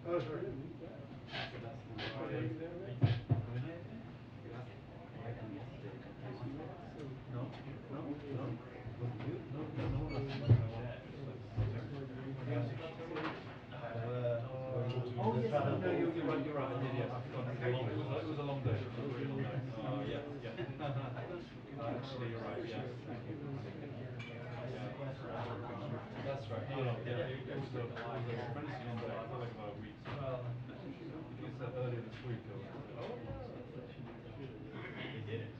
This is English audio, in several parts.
Oh, sorry. No, no, no. No, no, no one asked me. Oh, yes, No, no, you're right, you're right, I did, yes. I forgot. It was a long day, it was a really long day. Yeah, yeah. Actually, you're right, yeah. That's right. No, no, yeah, it was a tremendously long day. I felt like about a week. Well, you said earlier this week. You did it.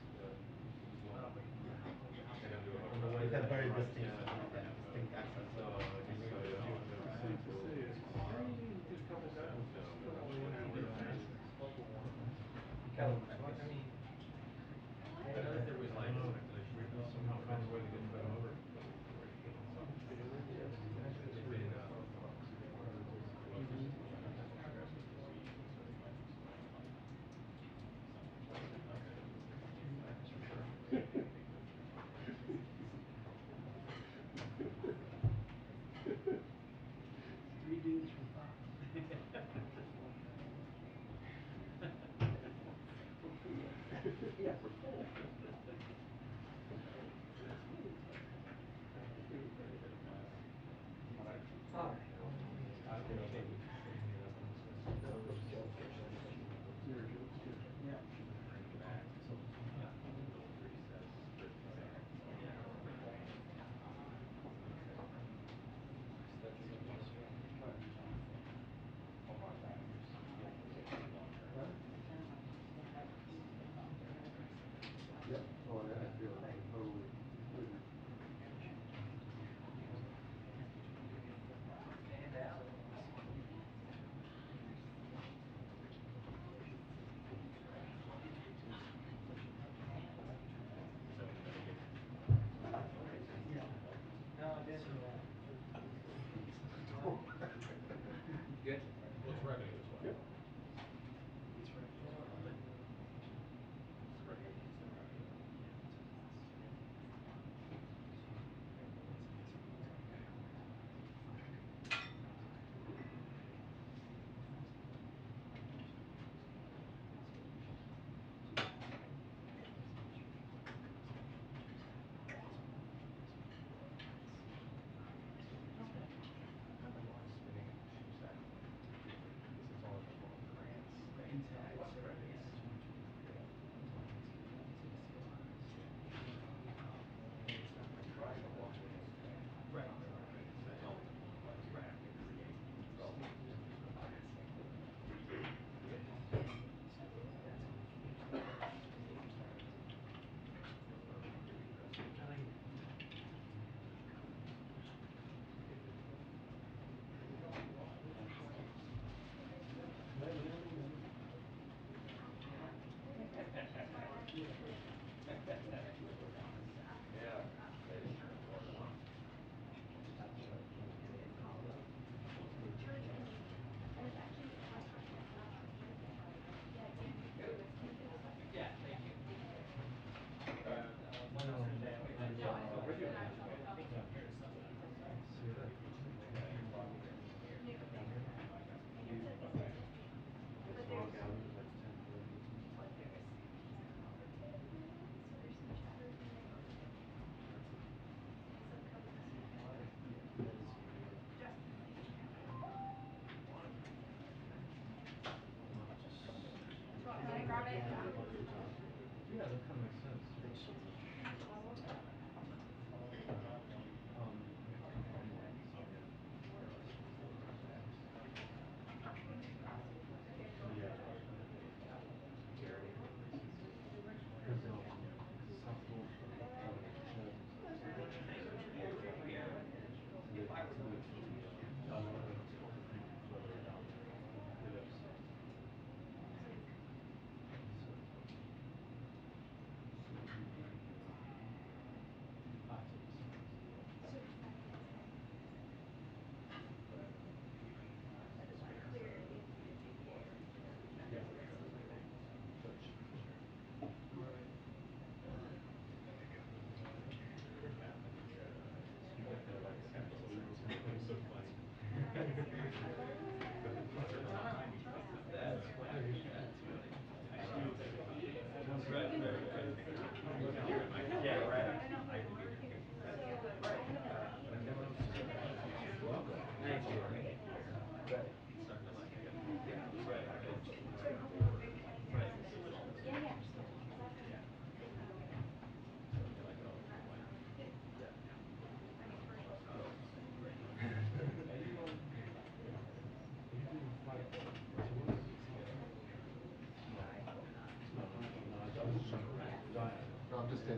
You had very distinct accent.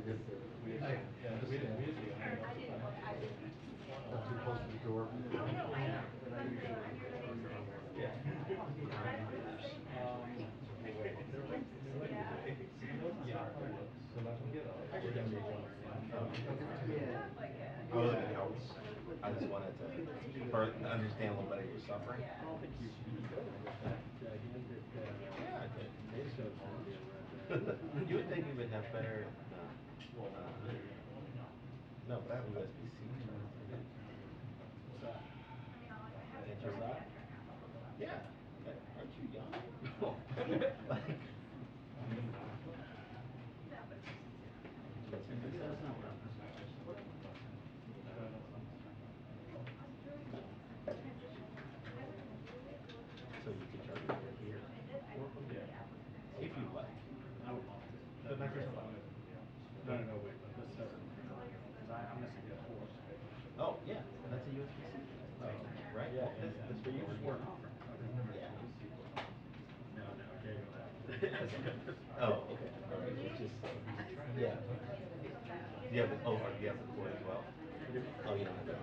Not too close to the door. I wasn't gonna help. I just wanted to understand a little better your suffering. I don't think you that gigantic Yeah, I did. you would think you would have better No, but I have USB-C. what's that? Just that? Yeah. Aren't you young? Like, That's not what I'm so you can charge it over here. If you like. I would love to. The Microsoft. No, wait, but this doesn't, because I'm missing the cord. Oh, yeah, that's a USB-C. Right? Yeah, That's for you. Just weren't offering. Yeah. No, okay, go back. Oh, okay. It's just, yeah. Do you have the cord as well? Oh, you don't have that.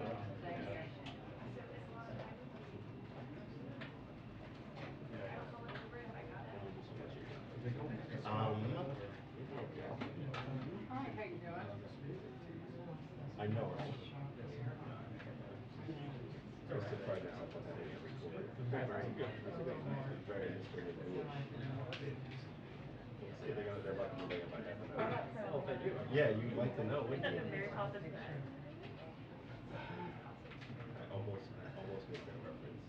I know. I was surprised at something that they recorded. Very good. Very interesting. See, they're about to be by half an hour. Oh, thank you. Yeah, you'd like to know, wouldn't you? Very positive. I almost made that reference.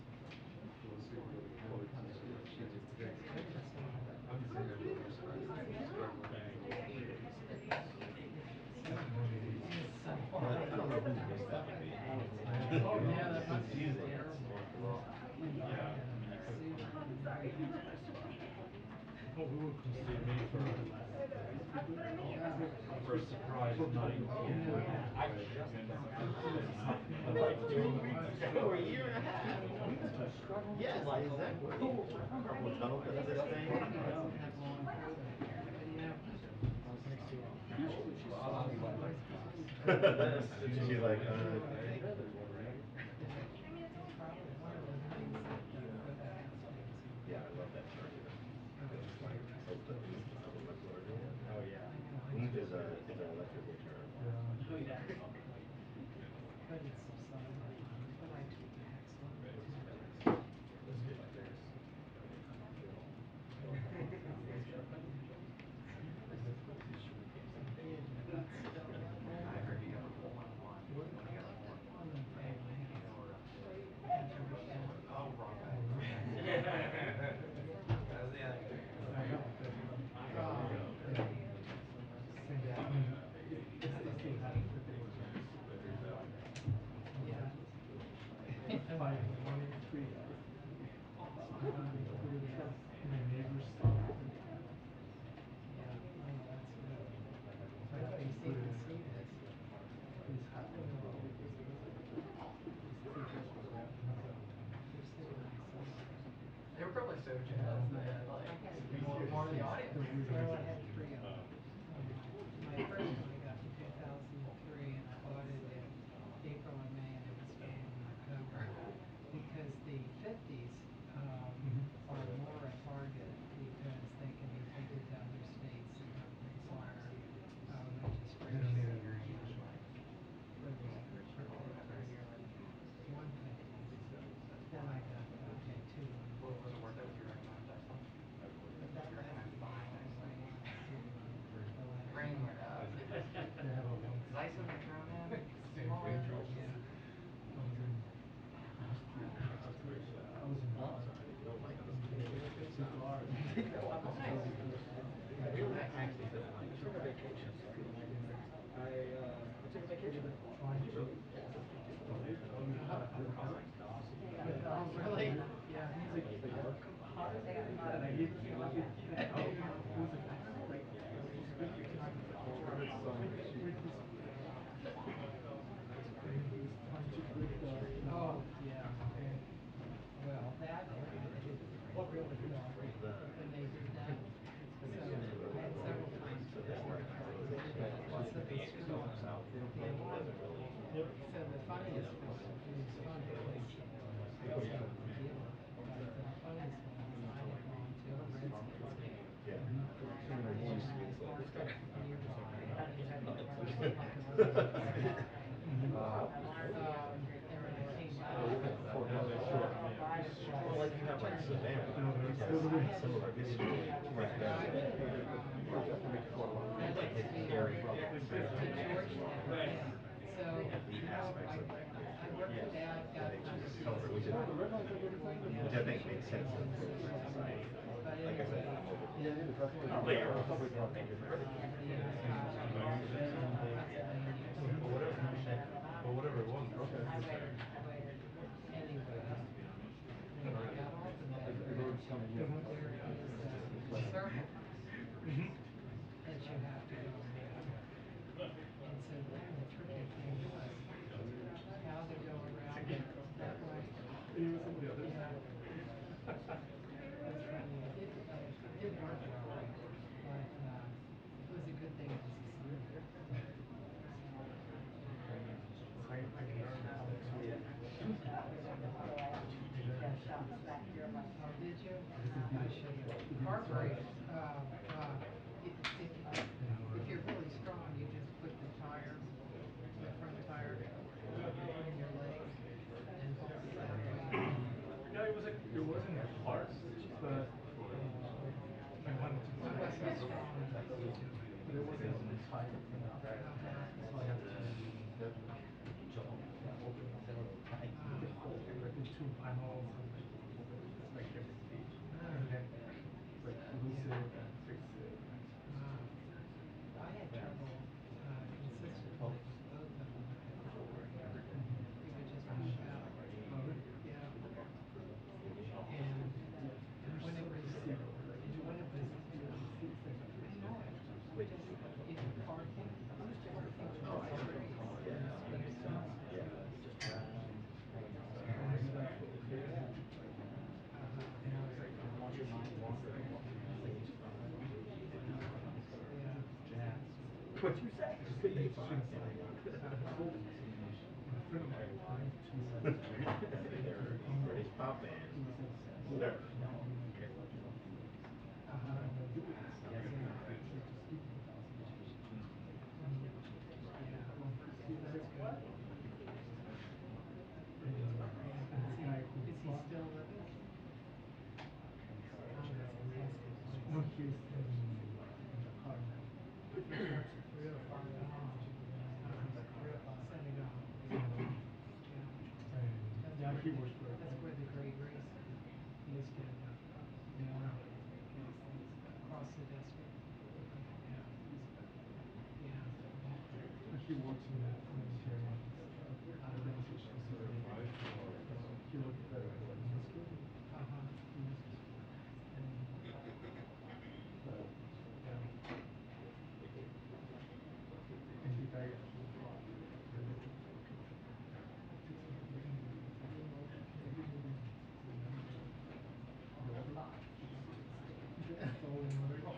I don't know who's missed that would be. Yeah, that's confusing. Oh, who would come see me for a surprise night? I just Like 2 weeks ago, a year and a half. Yes, exactly. Carpal tunnel because of this thing. She's like, yeah, I love that charger. Oh, yeah. Is an electric guitar. Well, like you have like Savannah, which has similar history, right? Like his carry the aspects of that culture, that they choose to cover, which I think makes sense in society. Like I said, I'm over. But whatever it was, okay. Anyway, when I got off of that bridge, there is a circle that you have to go around. And so then the tricky thing was how to go around it that way. Yeah. That's funny. It did work well, but it was a good thing it was a Sunday. Oh, did you? I should have. Heart rate. If you're really strong, you just put the tire, the front tire, between your legs and hold it that way. No, it wasn't hard, but I wanted to. It wasn't strong. But it wasn't tight enough. So I had to jump. Like the 2 panels and like everything. And then like lose it and fix it. I had trouble consistently with both of them. It would just push out. Yeah. And when it was, I know it. Just if you're parking, What you say? British pop band. Is he still living? No, he's in the Homeland. Senegal. Yeah, he works for. That's where the Great Race used to cross the desert. Yeah. Yeah. But he works in the humanitarian organization, so he looked better for his school. But yeah. And he died actually. That's all in my box.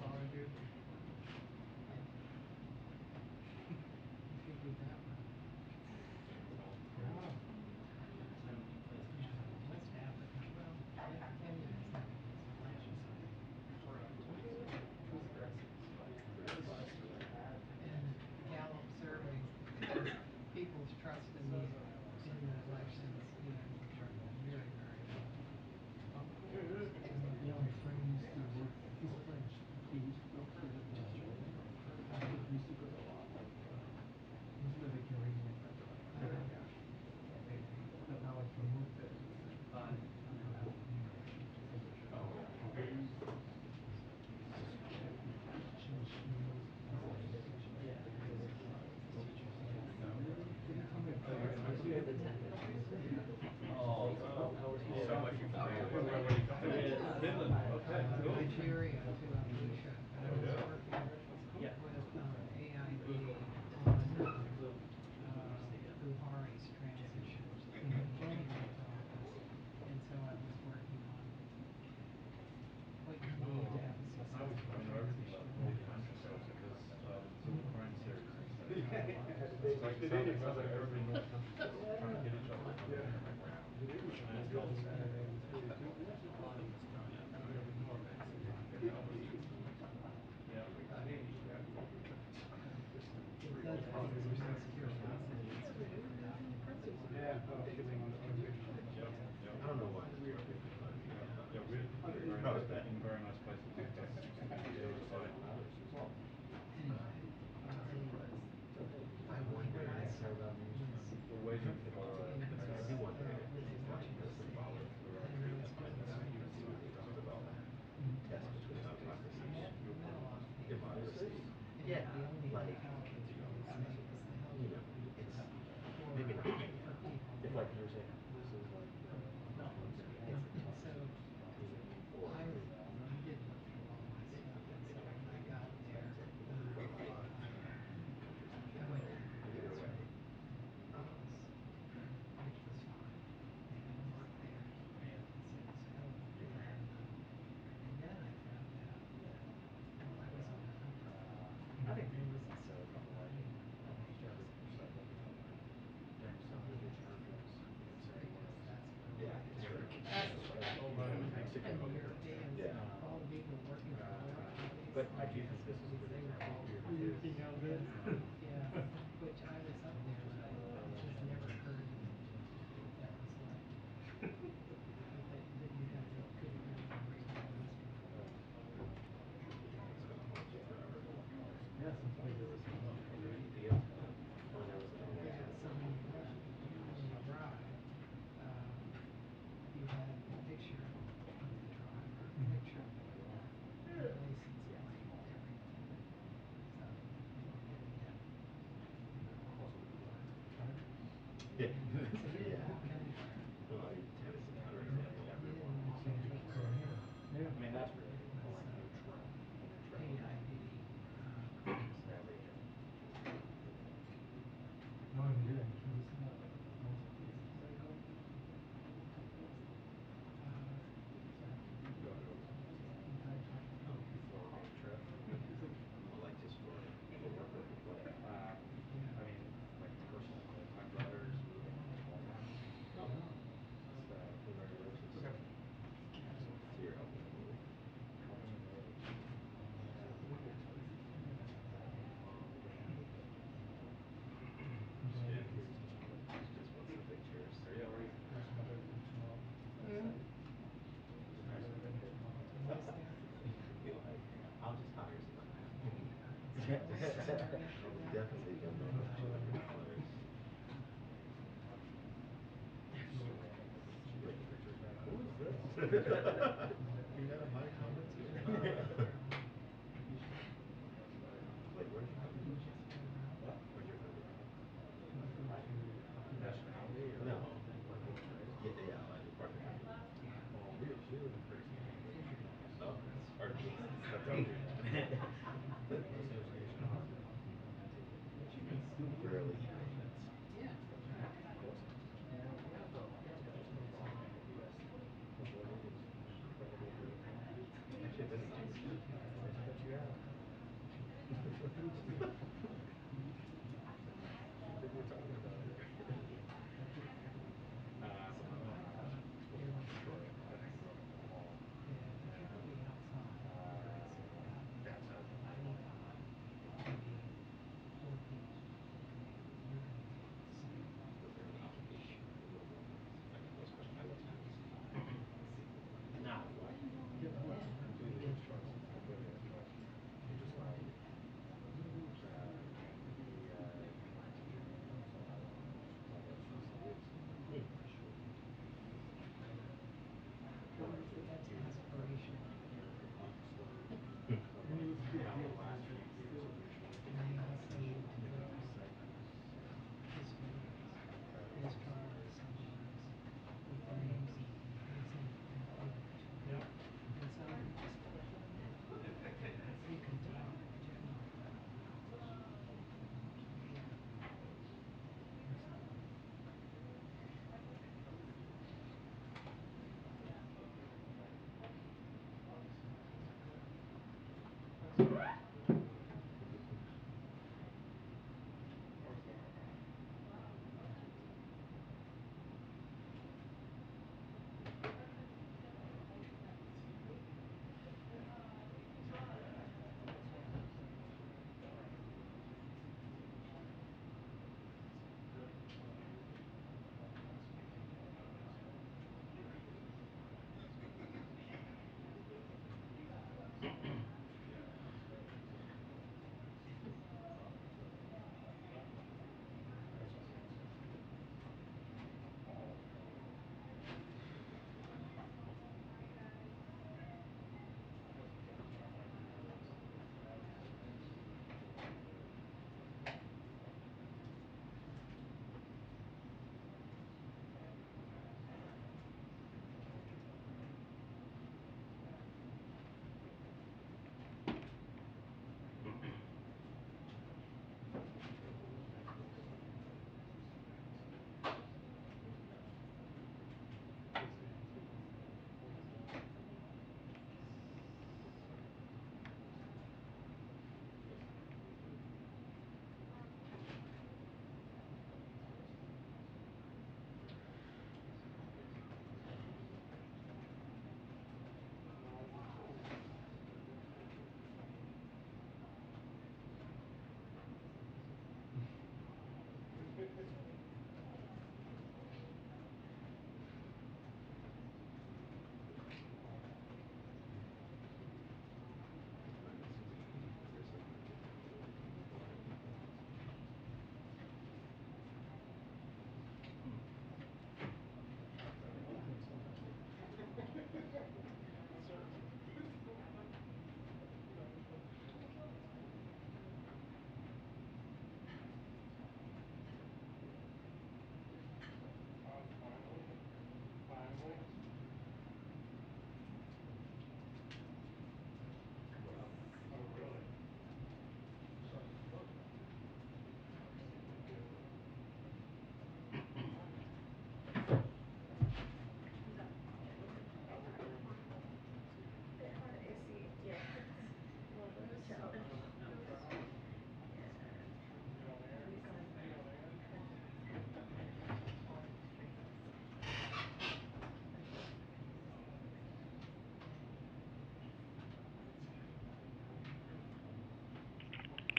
Oh, dude. You figured that one. Oh. West Africa. Well, Kenya has had a election. And Gallup survey, people's trust in the elections, very, very low. My friend used to work, he's French. He used to work here in Australia. He used to go a lot. He's like Iranian. But now like he moved there. Nigeria to Abuja, and I was working with AIB on Buhari's transition when he went to office, and so I was working on what you need to have a successful transition. Sounds like everybody knows trying to get each other. It does have its risks. you think this is a good example? You know this? Yeah, which I was up there, but I just never heard that was like, that you had to couldn't really break down this before. Yes, it's like There was this. India, when there was a Yeah, so when you arrive, you had a picture of the driver, picture of the license plate, everything. So, yeah. Yeah. So you Yeah. didn't come there. Well, I Tennessee counterexample You everyone. didn't change your career. Yeah. I mean, that's really like neutral. Paid ID. No, I'm here. This is not most places. Well, like just for work or for play. I mean, like personally, like my brothers moved all that. Oh. So, Congratulations. Okay. So you're helping them move. Yeah. Just wants the pictures. yeah, where you? There's another thing tomorrow. There's another thing tomorrow. Be like, I'll just hire somebody. Definitely gonna make $200. Wait, who is this? You got a my comments here? Wait, where's your family? What? Where's your family from? Nationality or? No. Yeah, yeah, like part of the country. Well, we live in Crimea. Oh, or I told you. Association of You can still barely eat peanuts. Yeah.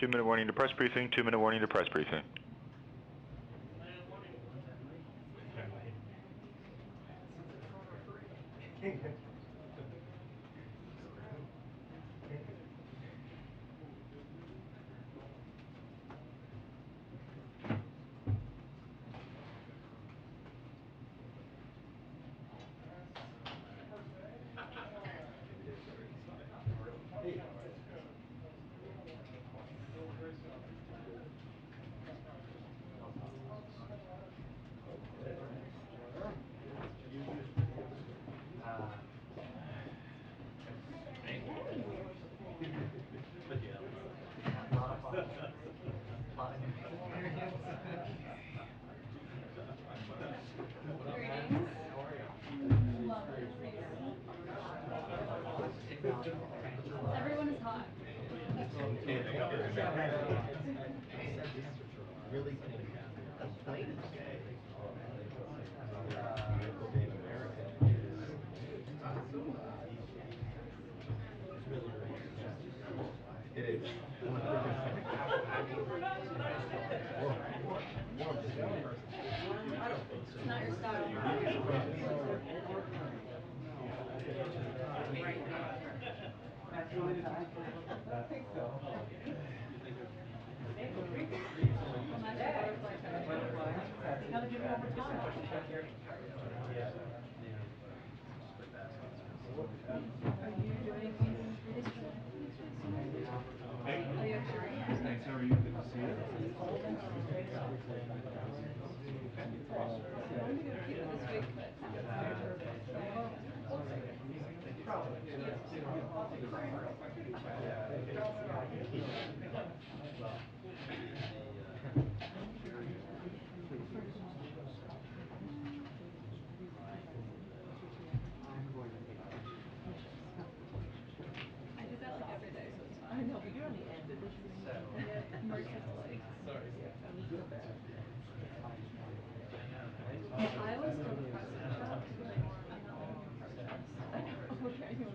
2-minute warning to press briefing. 2-minute warning to press briefing. Everyone is hot. Really complaining today. Beautiful day in America is. It is. It's not your style. Thanks, how are you? Good to see you. I do that like every day, so it's fine. I know, but you're on the end of this. Mark has to like. Sorry. I always tell the president that to be like, I'm not going to protest. I know. Okay, you know.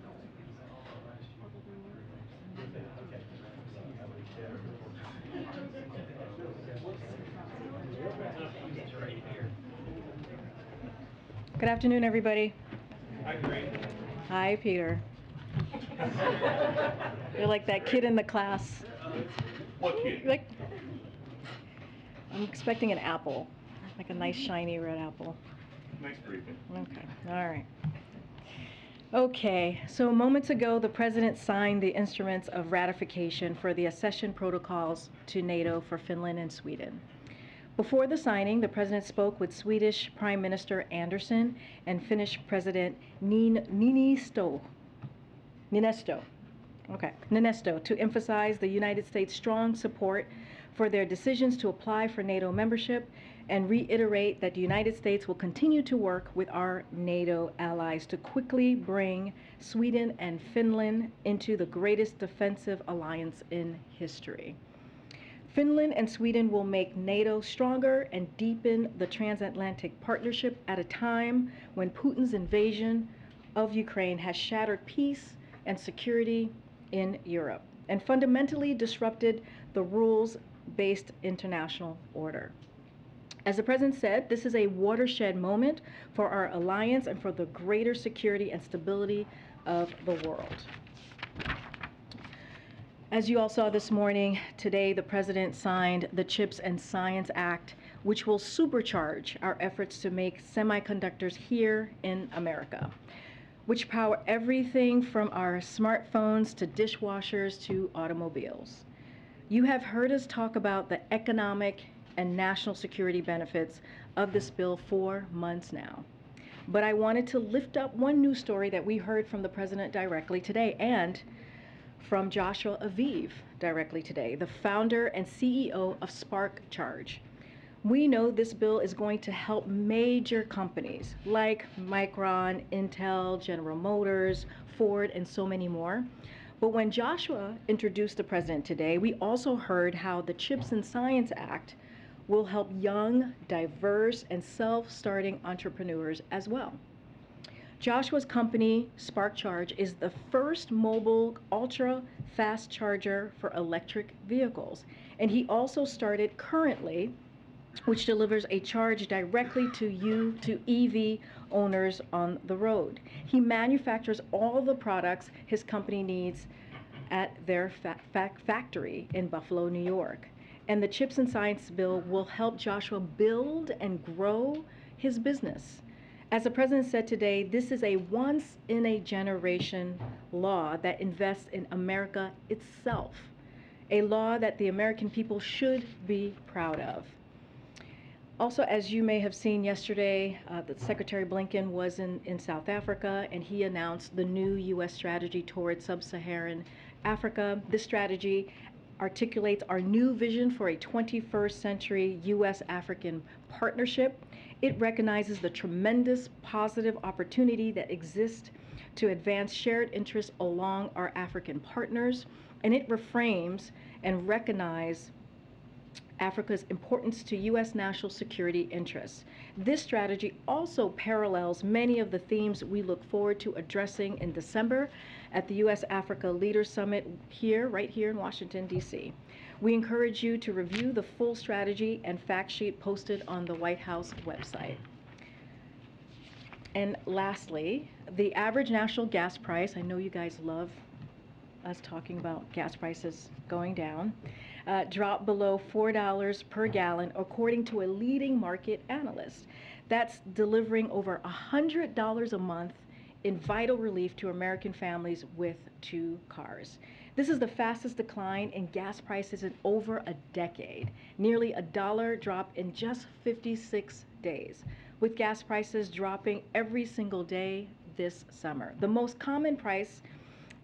Good afternoon, everybody. Hi, Greg. Hi, Peter. You're like that kid in the class. What kid? Like, I'm expecting an apple, like a nice shiny red apple. Nice briefing. Okay, all right. Okay, so moments ago, the President signed the instruments of ratification for the accession protocols to NATO for Finland and Sweden. Before the signing, the President spoke with Swedish Prime Minister Andersson and Finnish President Niinisto to emphasize the United States' strong support for their decisions to apply for NATO membership and reiterate that the United States will continue to work with our NATO allies to quickly bring Sweden and Finland into the greatest defensive alliance in history. Finland and Sweden will make NATO stronger and deepen the transatlantic partnership at a time when Putin's invasion of Ukraine has shattered peace and security in Europe and fundamentally disrupted the rules-based international order. As the President said, this is a watershed moment for our alliance and for the greater security and stability of the world. As you all saw this morning, today the President signed the CHIPS and Science Act, which will supercharge our efforts to make semiconductors here in America, which power everything from our smartphones to dishwashers to automobiles. You have heard us talk about the economic and national security benefits of this bill for months now. But I wanted to lift up one news story that we heard from the President directly today and from Joshua Aviv directly today, the founder and CEO of Spark Charge. We know this bill is going to help major companies like Micron, Intel, General Motors, Ford, and so many more. But when Joshua introduced the President today, we also heard how the CHIPS and Science Act will help young, diverse, and self-starting entrepreneurs as well. Joshua's company, Spark Charge, is the first mobile ultra-fast charger for electric vehicles. And he also started Currently, which delivers a charge directly to EV owners on the road. He manufactures all the products his company needs at their factory in Buffalo, New York. And the CHIPS and Science Bill will help Joshua build and grow his business. As the president said today, this is a once-in-a-generation law that invests in America itself, a law that the American people should be proud of. Also, as you may have seen yesterday, the Secretary Blinken was in South Africa, and he announced the new U.S. strategy towards Sub-Saharan Africa. This strategy articulates our new vision for a 21st century U.S.-African partnership. It recognizes the tremendous positive opportunity that exists to advance shared interests along our African partners, and it reframes and recognizes Africa's importance to U.S. national security interests. This strategy also parallels many of the themes we look forward to addressing in December at the U.S.-Africa Leaders Summit right here in Washington, D.C. We encourage you to review the full strategy and fact sheet posted on the White House website. And lastly, the average national gas price, I know you guys love us talking about gas prices going down, dropped below $4 per gallon, according to a leading market analyst. That's delivering over $100 a month in vital relief to American families with 2 cars. This is the fastest decline in gas prices in over a decade, nearly $1 drop in just 56 days, with gas prices dropping every single day this summer. The most common price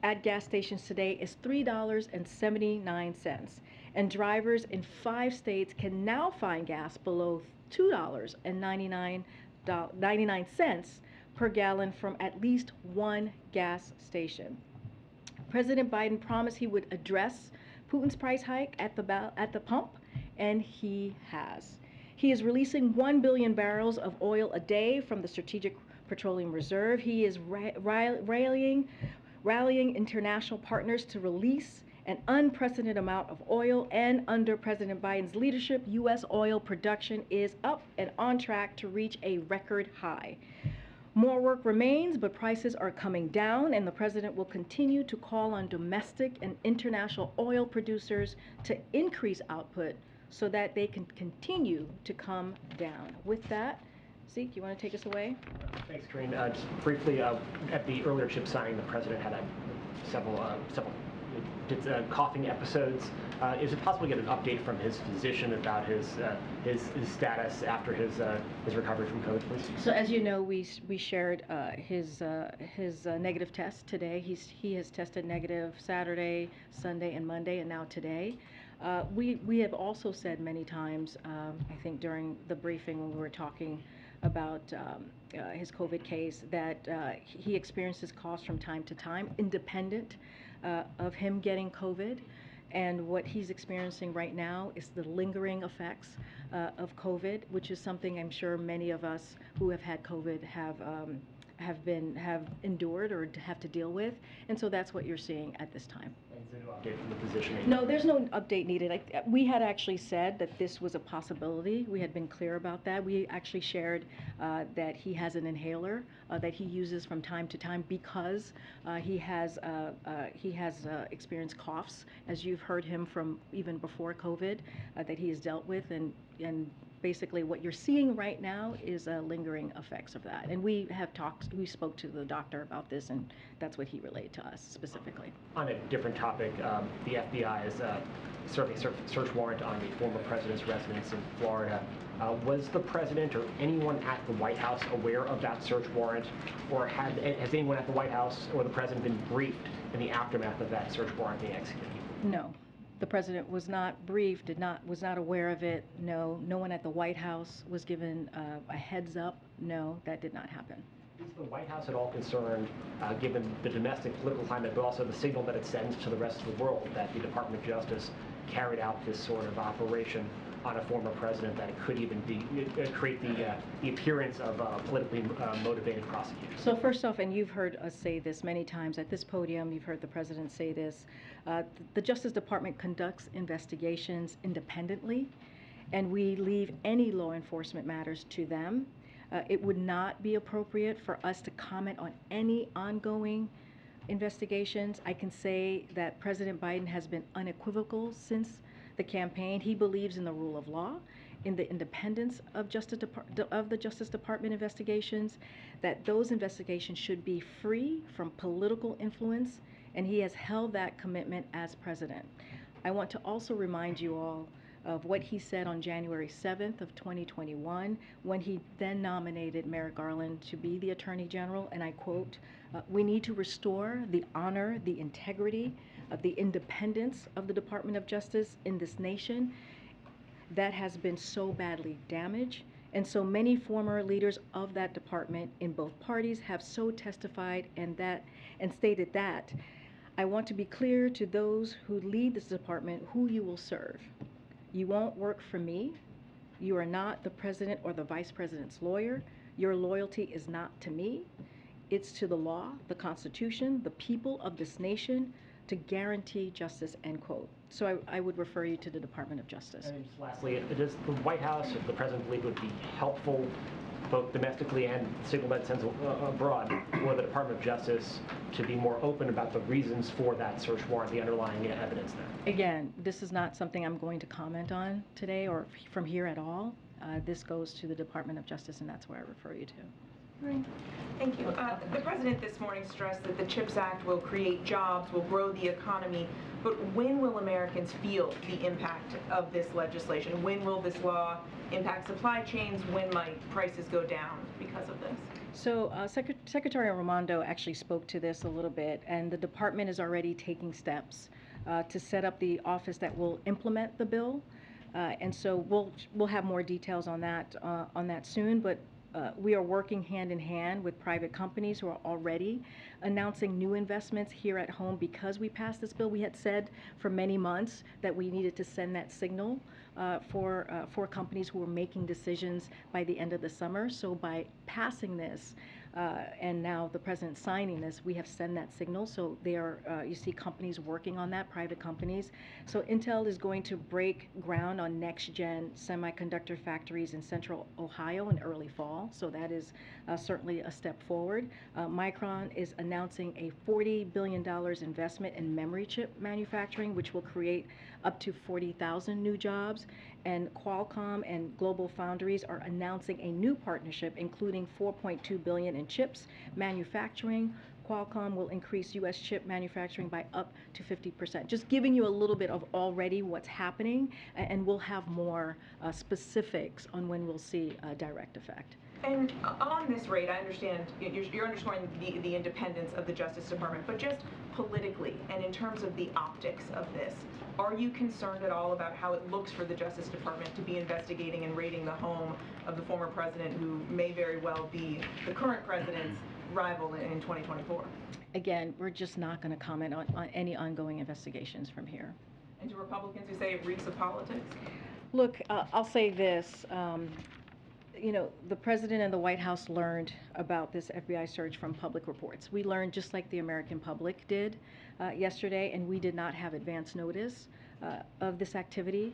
at gas stations today is $3.79, and drivers in 5 states can now find gas below $2.99 per gallon from at least 1 gas station. President Biden promised he would address Putin's price hike at the pump, and he has. He is releasing 1 billion barrels of oil a day from the Strategic Petroleum Reserve. He is rallying international partners to release an unprecedented amount of oil, and under President Biden's leadership, U.S. oil production is up and on track to reach a record high. More work remains, but prices are coming down, and the president will continue to call on domestic and international oil producers to increase output so that they can continue to come down. With that, Zeke, you want to take us away? Thanks, Corinne. Just briefly, at the earlier CHIPS signing, the president had several coughing episodes. Is it possible to get an update from his physician about his status after his recovery from COVID, please? So, as you know, we shared his negative test today. He has tested negative Saturday, Sunday, and Monday, and now today. We have also said many times, I think during the briefing when we were talking about his COVID case, that he experiences coughs from time to time, independent of him getting COVID. And what he's experiencing right now is the lingering effects of COVID, which is something I'm sure many of us who have had COVID have endured or have to deal with. And so that's what you're seeing at this time. Update from the physician? No, there's no update needed. We had actually said that this was a possibility. We had been clear about that. We actually shared that he has an inhaler that he uses from time to time because he has experienced coughs, as you've heard him from even before COVID, that he has dealt with, and basically what you're seeing right now is lingering effects of that. And we spoke to the doctor about this, and that's what he relayed to us specifically. On a different topic, the FBI is serving a search warrant on the former president's residence in Florida. Was the president or anyone at the White House aware of that search warrant, or has anyone at the White House or the president been briefed in the aftermath of that search warrant being executed? No. The president was not briefed, was not aware of it. No one at the White House was given a heads up. No, that did not happen. Is the White House at all concerned, given the domestic political climate, but also the signal that it sends to the rest of the world, that the Department of Justice carried out this sort of operation on a former president that it could even be create the appearance of politically motivated prosecutors? So first off, and you've heard us say this many times at this podium, you've heard the president say this, the Justice Department conducts investigations independently, and we leave any law enforcement matters to them. It would not be appropriate for us to comment on any ongoing investigations. I can say that President Biden has been unequivocal since the campaign. He believes in the rule of law, in the independence of the Justice Department investigations, that those investigations should be free from political influence, and he has held that commitment as president. I want to also remind you all of what he said on January 7th of 2021 when he then nominated Merrick Garland to be the Attorney General, and I quote, "We need to restore the honor, the integrity, the independence of the Department of Justice in this nation that has been so badly damaged." And so many former leaders of that department in both parties have so testified and stated that. I want to be clear to those who lead this department who you will serve. You won't work for me. You are not the president or the vice president's lawyer. Your loyalty is not to me. It's to the law, the Constitution, the people of this nation to guarantee justice, end quote. So I would refer you to the Department of Justice. And just lastly, does the White House or the president believe it would be helpful, both domestically and signal that sense abroad, for the Department of Justice to be more open about the reasons for that search warrant, the underlying evidence there? Again, this is not something I'm going to comment on today or from here at all. This goes to the Department of Justice, and that's where I refer you to. Right. Thank you. The president this morning stressed that the CHIPS Act will create jobs, will grow the economy, but when will Americans feel the impact of this legislation? When will this law impact supply chains? When might prices go down because of this? So Secretary Raimondo actually spoke to this a little bit, and the department is already taking steps to set up the office that will implement the bill. And so we'll have more details on that soon, but we are working hand in hand with private companies who are already announcing new investments here at home because we passed this bill. We had said for many months that we needed to send that signal for companies who were making decisions by the end of the summer. So by passing this, and now the president signing this, we have sent that signal. So you see companies working on that, private companies. So Intel is going to break ground on next-gen semiconductor factories in central Ohio in early fall. So that is certainly a step forward. Micron is announcing a $40 billion investment in memory chip manufacturing, which will create up to 40,000 new jobs. And Qualcomm and Global Foundries are announcing a new partnership, including $4.2 billion in chips manufacturing. Qualcomm will increase U.S. chip manufacturing by up to 50%. Just giving you a little bit of already what's happening, and we'll have more specifics on when we'll see a direct effect. And on this rate, I understand you're underscoring the independence of the Justice Department, but just politically and in terms of the optics of this, are you concerned at all about how it looks for the Justice Department to be investigating and raiding the home of the former president, who may very well be the current president's rival in 2024? Again, we're just not going to comment on any ongoing investigations from here. And to Republicans who say it reeks of politics? Look, I'll say this. You know, the president and the White House learned about this FBI search from public reports. We learned just like the American public did yesterday, and we did not have advance notice of this activity.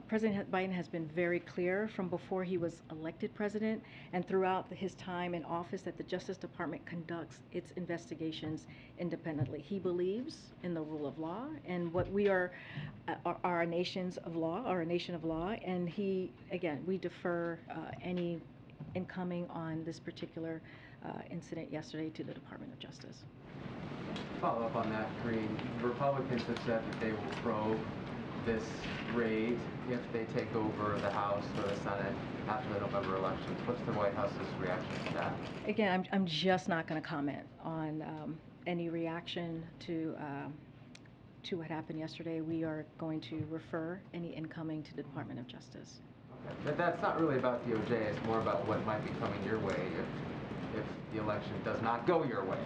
President Biden has been very clear from before he was elected president and throughout his time in office that the Justice Department conducts its investigations independently. He believes in the rule of law, and what we are a nation of law, and we defer any incoming on this particular incident yesterday to the Department of Justice. Follow up on that, Green. Republicans have said that they will probe this raid if they take over the House or the Senate after the November elections. What's the White House's reaction to that? Again, I'm just not going to comment on any reaction to what happened yesterday. We are going to refer any incoming to the Department of Justice. Okay. But that's not really about DOJ. It's more about what might be coming your way if the election does not go your way?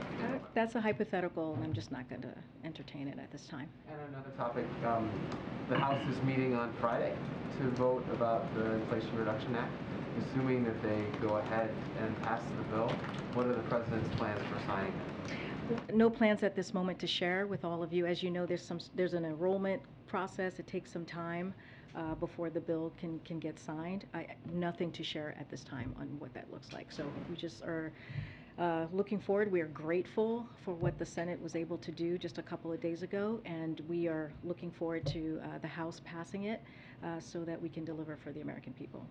That's a hypothetical, and I'm just not going to entertain it at this time. And another topic, the House is meeting on Friday to vote about the Inflation Reduction Act. Assuming that they go ahead and pass the bill, what are the President's plans for signing it? No plans at this moment to share with all of you. As you know, there's an enrollment process. It takes some time before the bill can get signed. Nothing to share at this time on what that looks like. So we just are looking forward. We are grateful for what the Senate was able to do just a couple of days ago, and we are looking forward to the House passing it so that we can deliver for the American people.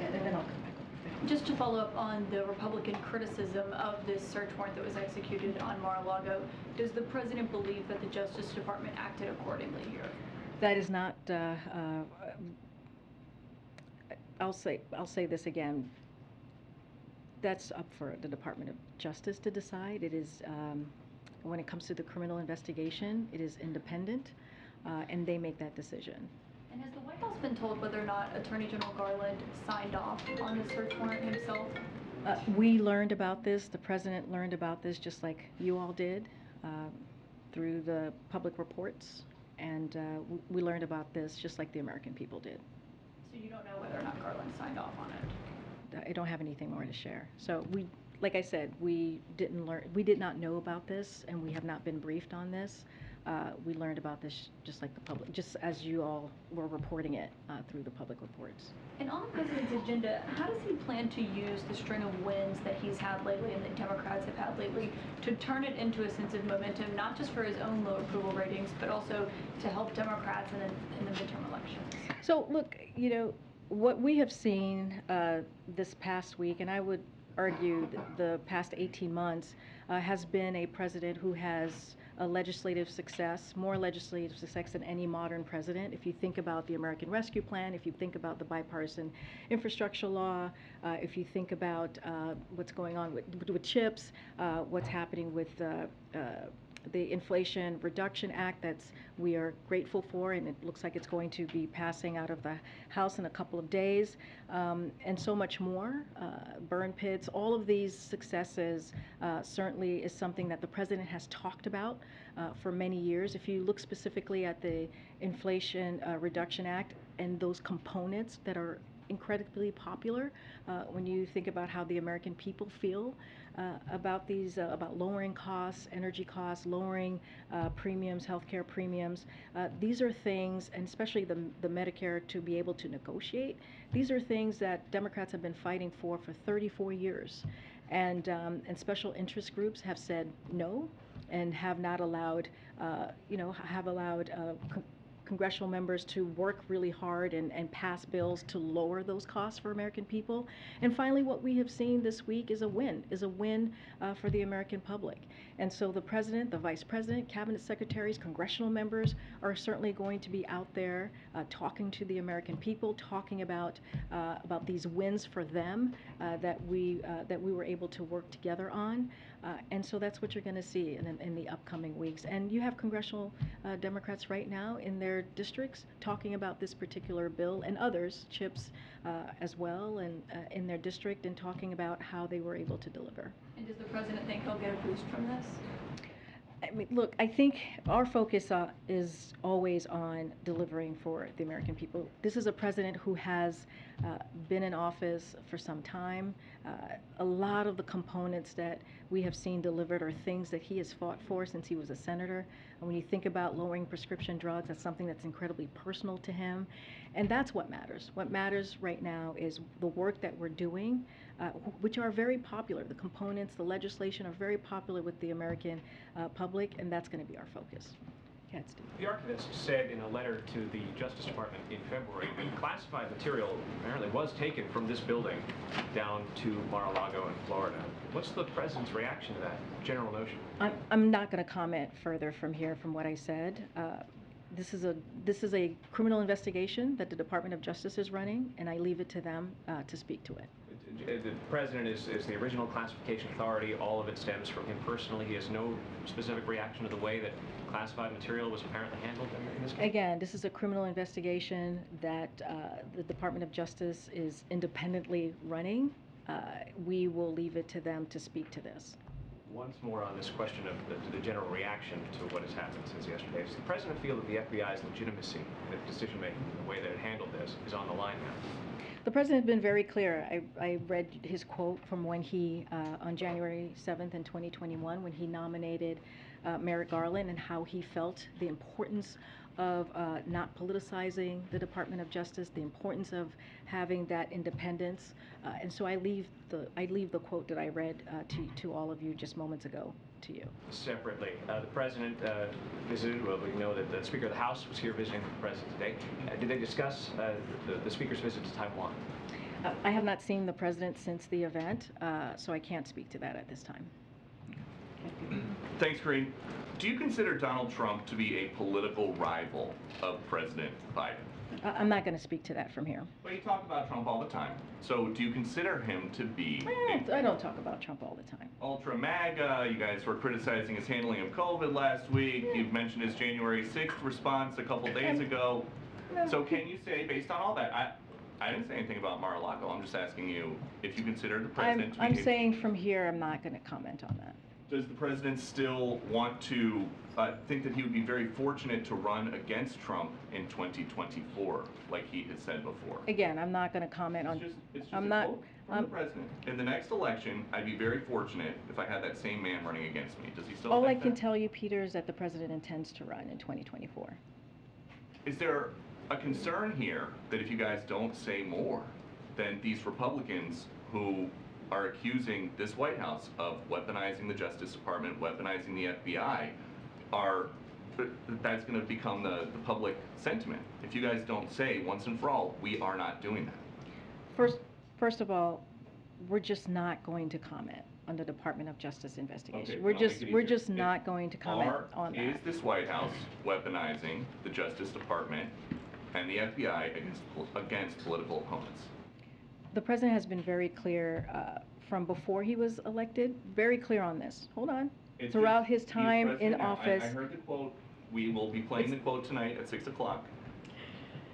And then I'll come back over. Just to follow up on the Republican criticism of this search warrant that was executed on Mar-a-Lago, does the President believe that the Justice Department acted accordingly here? That is not, I'll say this again, that's up for the Department of Justice to decide. It is, when it comes to the criminal investigation, it is independent, and they make that decision. And has the White House been told whether or not Attorney General Garland signed off on the search warrant himself? We learned about this, the President learned about this just like you all did through the public reports, and we learned about this just like the American people did. So you don't know whether or not Garland signed off on it? I don't have anything more to share. So like I said, we did not know about this, and we have not been briefed on this. We learned about this just like the public, just as you all were reporting it through the public reports. And on the President's agenda, how does he plan to use the string of wins that he's had lately and that Democrats have had lately to turn it into a sense of momentum, not just for his own low approval ratings, but also to help Democrats in the midterm elections? So look, you know, what we have seen this past week, and I would argue that the past 18 months, has been a president who has a legislative success, more legislative success than any modern president. If you think about the American Rescue Plan, if you think about the bipartisan infrastructure law, if you think about what's going on with CHIPS, what's happening with the Inflation Reduction Act we are grateful for, and it looks like it's going to be passing out of the House in a couple of days, and so much more. Burn pits, all of these successes certainly is something that the President has talked about for many years. If you look specifically at the Inflation Reduction Act and those components that are incredibly popular, when you think about how the American people feel about these, about lowering costs, energy costs, lowering premiums, healthcare premiums. These are things, and especially the Medicare to be able to negotiate, these are things that Democrats have been fighting for 34 years. And special interest groups have said no and have not allowed, congressional members to work really hard and pass bills to lower those costs for American people. And finally, what we have seen this week is a win for the American public. And so the President, the Vice President, Cabinet Secretaries, congressional members are certainly going to be out there talking to the American people, talking about these wins for them that we were able to work together on. And so that's what you're going to see in the upcoming weeks. And you have congressional Democrats right now in their districts talking about this particular bill, and others, CHIPS as well, and in their district, and talking about how they were able to deliver. And does the President think he'll get a boost from this? I mean, look, I think our focus is always on delivering for the American people. This is a president who has been in office for some time. A lot of the components that we have seen delivered are things that he has fought for since he was a senator. And when you think about lowering prescription drugs, that's something that's incredibly personal to him. And that's what matters. What matters right now is the work that we're doing, which are very popular. The components, the legislation are very popular with the American public, and that's going to be our focus. Yeah, Steve. The archivist said in a letter to the Justice Department in February that classified material apparently was taken from this building down to Mar-a-Lago in Florida. What's the President's reaction to that general notion? I'm not going to comment further from here from what I said. This is a criminal investigation that the Department of Justice is running, and I leave it to them to speak to it. The President is the original classification authority. All of it stems from him personally. He has no specific reaction to the way that classified material was apparently handled in this case? Again, this is a criminal investigation that the Department of Justice is independently running. we will leave it to them to speak to this. Once more on this question of the general reaction to what has happened since yesterday. Does the President feel that the FBI's legitimacy in its decision-making, the way that it handled this, is on the line now? The President has been very clear. I read his quote from when he, on January 7th in 2021, when he nominated Merrick Garland, and how he felt the importance of not politicizing the Department of Justice, the importance of having that independence. And so I leave the quote that I read to all of you just moments ago to you. Separately, the President visited, well, we know that the Speaker of the House was here visiting the President today. Did they discuss the Speaker's visit to Taiwan? I have not seen the President since the event, so I can't speak to that at this time. Thanks, Green. Do you consider Donald Trump to be a political rival of President Biden? I'm not going to speak to that from here. Well, you talk about Trump all the time. So do you consider him to be I don't talk about Trump all the time. ultra MAGA? You guys were criticizing his handling of COVID last week. You've mentioned his January 6th response a couple days ago. So can you say, based on all that, I didn't say anything about Mar-a-Lago. I'm just asking you if you consider the president to be... I'm saying from here, I'm not going to comment on that. Does the president still want to think that he would be very fortunate to run against Trump in 2024, like he has said before? Again, I'm not going to comment on... It's just a quote from the president. In the next election, I'd be very fortunate if I had that same man running against me. Does he still All I think can that? tell you, Peter, is that the president intends to run in 2024. Is there a concern here that if you guys don't say more, then these Republicans who are accusing this White House of weaponizing the Justice Department, weaponizing the FBI, that's going to become the public sentiment? If you guys don't say once and for all, we are not doing that. First of all, we're just not going to comment on the Department of Justice investigation. Okay, we're just not going to comment on that. Is this White House weaponizing the Justice Department and the FBI against political opponents? The president has been very clear from before he was elected, very clear on this. Hold on. Throughout his time in office. I heard the quote. We will be playing the quote tonight at 6 o'clock.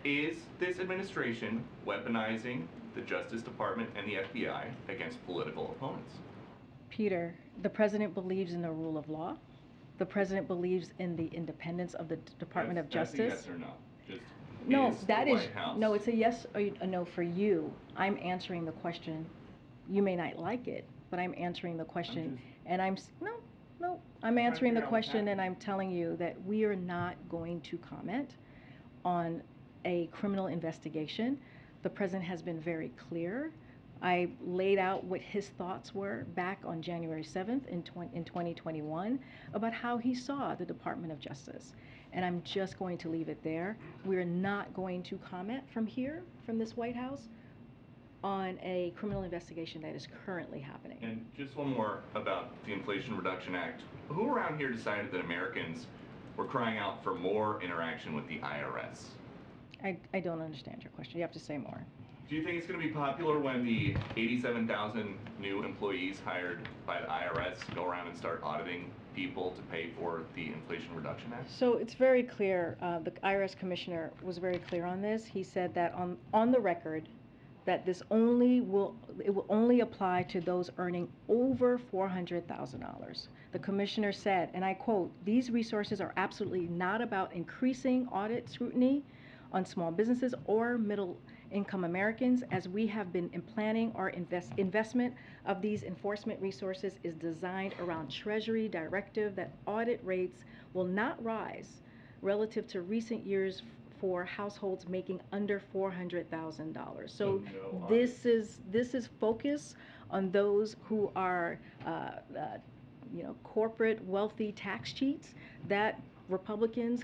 Is this administration weaponizing the Justice Department and the FBI against political opponents? Peter, the president believes in the rule of law. The president believes in the independence of the Department of Justice. That's a yes or no. Just no, that is, White House. no, it's a yes or a no for you. I'm answering the question. You may not like it, but I'm answering the question. I'm answering the question, and I'm telling you that we are not going to comment on a criminal investigation. The president has been very clear. I laid out what his thoughts were back on January 7th in 2021 about how he saw the Department of Justice. And I'm just going to leave it there. We're not going to comment from here, from this White House, on a criminal investigation that is currently happening. And just one more about the Inflation Reduction Act. Who around here decided that Americans were crying out for more interaction with the IRS? I don't understand your question. You have to say more. Do you think it's going to be popular when the 87,000 new employees hired by the IRS go around and start auditing people to pay for the Inflation Reduction Act? So it's very clear. The IRS commissioner was very clear on this. He said that on the record that this will only apply to those earning over $400,000. The commissioner said, and I quote, "These resources are absolutely not about increasing audit scrutiny on small businesses or middle-income Americans, as we have been planning our investment of these enforcement resources is designed around Treasury directive that audit rates will not rise relative to recent years for households making under $400,000. So this is focus on those who are corporate wealthy tax cheats that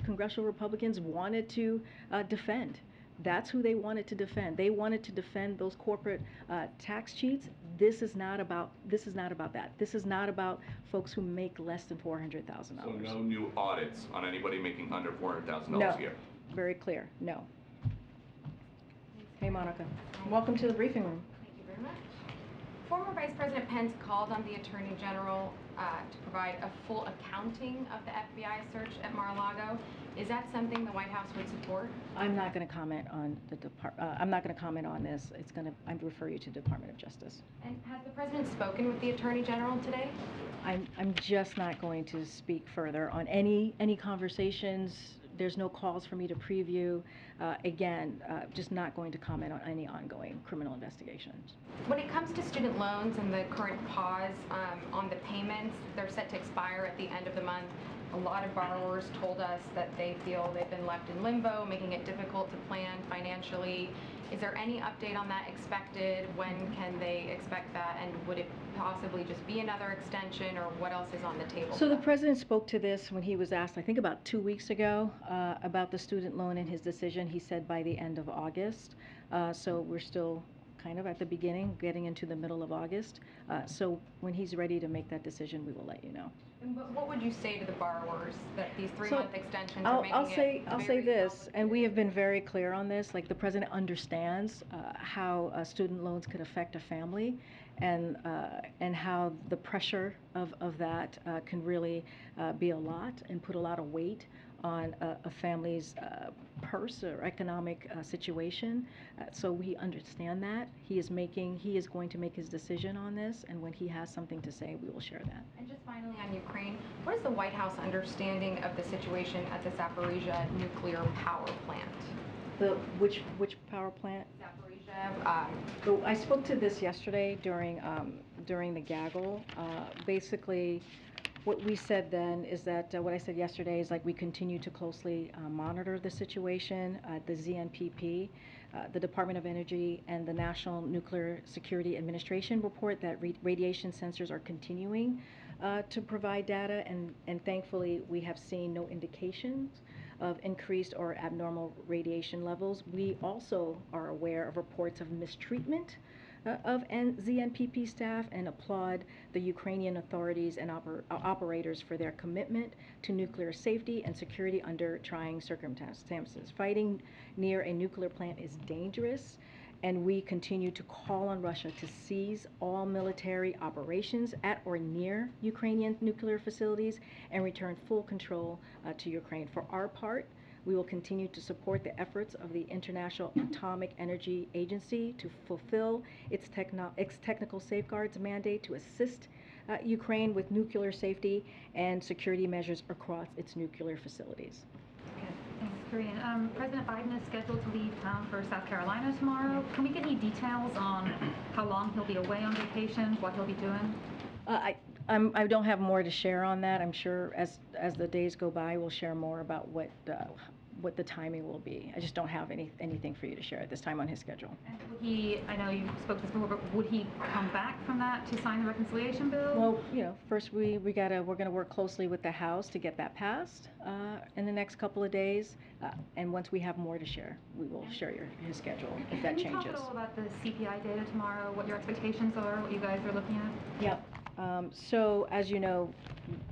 congressional Republicans wanted to defend. That's who they wanted to defend. They wanted to defend those corporate tax cheats. This is not about that. This is not about folks who make less than $400,000. So no new audits on anybody making under $400,000 a year? Very clear, no. Hey, Monica. Welcome to the briefing room. Thank you very much. Former Vice President Pence called on the Attorney General to provide a full accounting of the FBI search at Mar-a-Lago. Is that something the White House would support? I'm not going to comment on I'm not going to comment on this. I'm refer you to Department of Justice. And has the president spoken with the Attorney General today? I'm just not going to speak further on any conversations. There's no calls for me to preview. Again, just not going to comment on any ongoing criminal investigations. When it comes to student loans and the current pause on the payments, they're set to expire at the end of the month. A lot of borrowers told us that they feel they've been left in limbo, making it difficult to plan financially. Is there any update on that expected? When can they expect that? And would it possibly just be another extension, or what else is on the table? So the president spoke to this when he was asked, I think about 2 weeks ago, about the student loan and his decision. He said by the end of August. So we're still kind of at the beginning, getting into the middle of August. So when he's ready to make that decision, we will let you know. But what would you say to the borrowers that these 3-month extensions are making I'll say this, and we have been very clear on this. Like, the president understands how student loans could affect a family, and how the pressure of that can really be a lot and put a lot of weight on a family's purse or economic situation. So we understand that. He is going to make his decision on this, and when he has something to say, we will share that. And just finally on Ukraine, what is the White House understanding of the situation at the Zaporizhia nuclear power plant? Which power plant? Zaporizhia. So I spoke to this yesterday during the gaggle. Basically, what we said then is that what I said yesterday is, like, we continue to closely monitor the situation. The ZNPP, the Department of Energy, and the National Nuclear Security Administration report that radiation sensors are continuing to provide data, and thankfully we have seen no indications of increased or abnormal radiation levels. We also are aware of reports of mistreatment of ZNPP staff, and applaud the Ukrainian authorities and operators for their commitment to nuclear safety and security under trying circumstances. Fighting near a nuclear plant is dangerous, and we continue to call on Russia to cease all military operations at or near Ukrainian nuclear facilities and return full control to Ukraine. For our part, we will continue to support the efforts of the International Atomic Energy Agency to fulfill its technical safeguards mandate to assist Ukraine with nuclear safety and security measures across its nuclear facilities. Okay, thanks, Korean. President Biden is scheduled to leave town for South Carolina tomorrow. Can we get any details on how long he'll be away on vacation, what he'll be doing? I don't have more to share on that. I'm sure as the days go by, we'll share more about what the timing will be. I just don't have anything for you to share at this time on his schedule. And would he, I know you spoke this before, but would he come back from that to sign the reconciliation bill? Well, first we're gonna work closely with the House to get that passed in the next couple of days, and once we have more to share, we will share his schedule if that changes. Can you talk at all about the CPI data tomorrow, what your expectations are, what you guys are looking at? Yep. So as you know,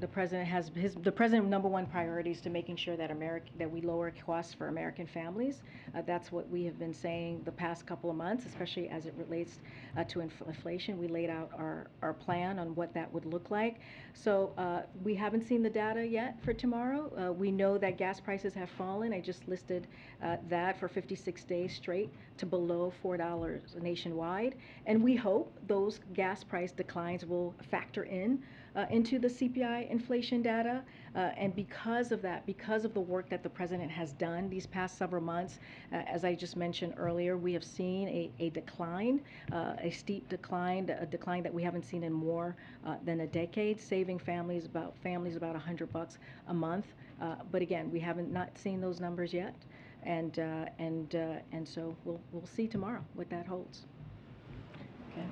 the president's number one priority is to making sure that we lower costs for American families. That's what we have been saying the past couple of months, especially as it relates to inflation. We laid out our plan on what that would look like. So we haven't seen the data yet for tomorrow. We know that gas prices have fallen. I just listed that for 56 days straight to below $4 nationwide. And we hope those gas price declines will factor into the CPI inflation data. And because of that, because of the work that the president has done these past several months, as I just mentioned earlier, we have seen a decline, a steep decline, a decline that we haven't seen in more than a decade, saving families about $100 a month. But again, we haven't not seen those numbers yet, and so we'll see tomorrow what that holds. Okay.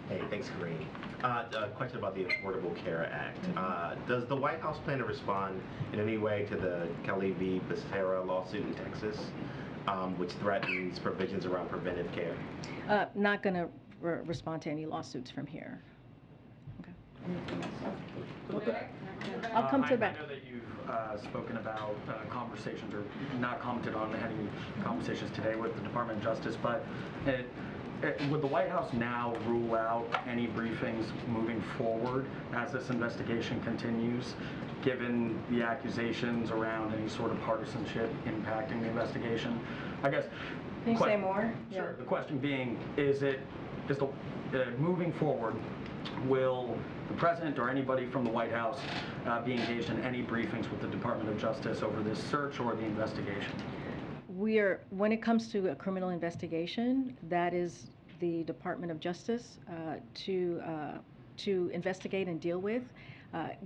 Hey, thanks, Kareem. A question about the Affordable Care Act. Does the White House plan to respond in any way to the Kelly v. Becerra lawsuit in Texas, which threatens provisions around preventive care? Not going to respond to any lawsuits from here. Okay. I'll come to the back. I know that you've spoken about conversations, or not commented on any conversations today with the Department of Justice, but would the White House now rule out any briefings moving forward as this investigation continues, given the accusations around any sort of partisanship impacting the investigation? I guess. Can you say more? Sure. The question being, moving forward, will the President or anybody from the White House be engaged in any briefings with the Department of Justice over this search or the investigation? When it comes to a criminal investigation, that is the Department of Justice to investigate and deal with.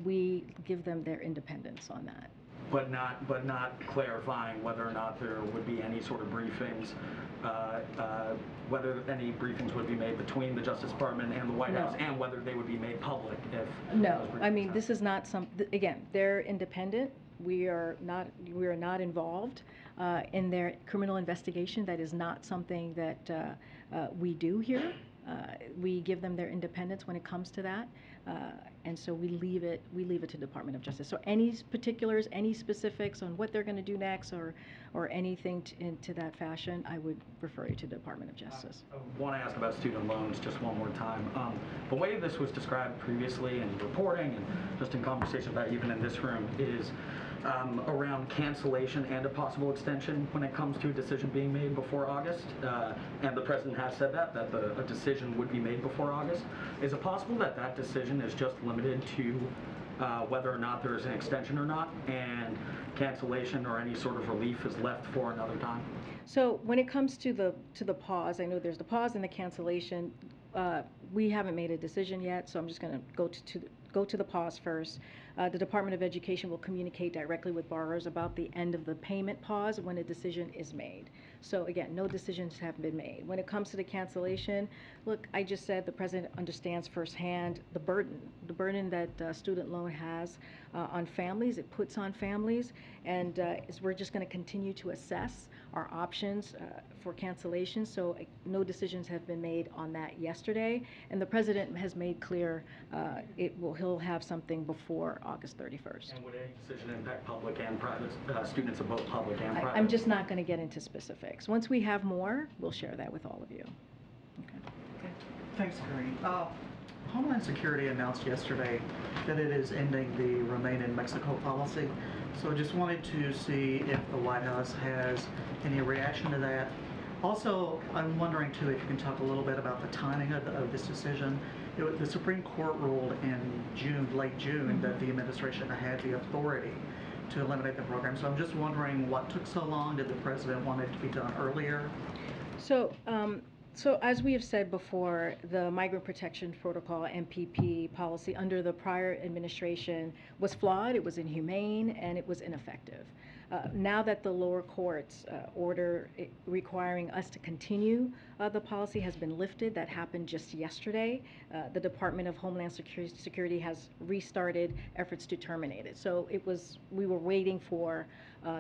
We give them their independence on that. But not clarifying whether or not there would be any sort of briefings, whether any briefings would be made between the Justice Department and the White House, and whether they would be made public if. No, I mean, this is not again, they're independent. We are not involved in their criminal investigation. That is not something that we do here. We give them their independence when it comes to that, and so we leave it to Department of Justice. So any particulars, any specifics on what they're going to do next, or anything into that fashion, I would refer you to the Department of Justice. I want to ask about student loans just one more time. The way this was described previously in reporting and just in conversation about even in this room is around cancellation and a possible extension when it comes to a decision being made before August. And the President has said that a decision would be made before August. Is it possible that that decision is just limited to whether or not there is an extension or not, and cancellation or any sort of relief is left for another time? So when it comes to the pause, I know there's the pause and the cancellation. We haven't made a decision yet, so I'm just going to go to the pause first. The Department of Education will communicate directly with borrowers about the end of the payment pause when a decision is made. So again, no decisions have been made. When it comes to the cancellation, look, I just said the President understands firsthand the burden that student loan has on families. It puts on families, and we're just going to continue to assess our options for cancellation. So no decisions have been made on that yesterday, and the President has made clear he'll have something before August 31st. And would any decision impact public and private students of both public and private? I'm just not going to get into specifics. Once we have more, we'll share that with all of you. Okay. Thanks, Karine. Homeland Security announced yesterday that it is ending the Remain in Mexico policy. So I just wanted to see if the White House has any reaction to that. Also, I'm wondering too if you can talk a little bit about the timing of this decision. The Supreme Court ruled in late June, that the administration had the authority to eliminate the program. So I'm just wondering what took so long. Did the President want it to be done earlier? So as we have said before, the Migrant Protection Protocol, MPP policy under the prior administration was flawed, it was inhumane, and it was ineffective. Now that the lower court's order requiring us to continue the policy has been lifted, that happened just yesterday, the Department of Homeland Security has restarted efforts to terminate it. So we were waiting for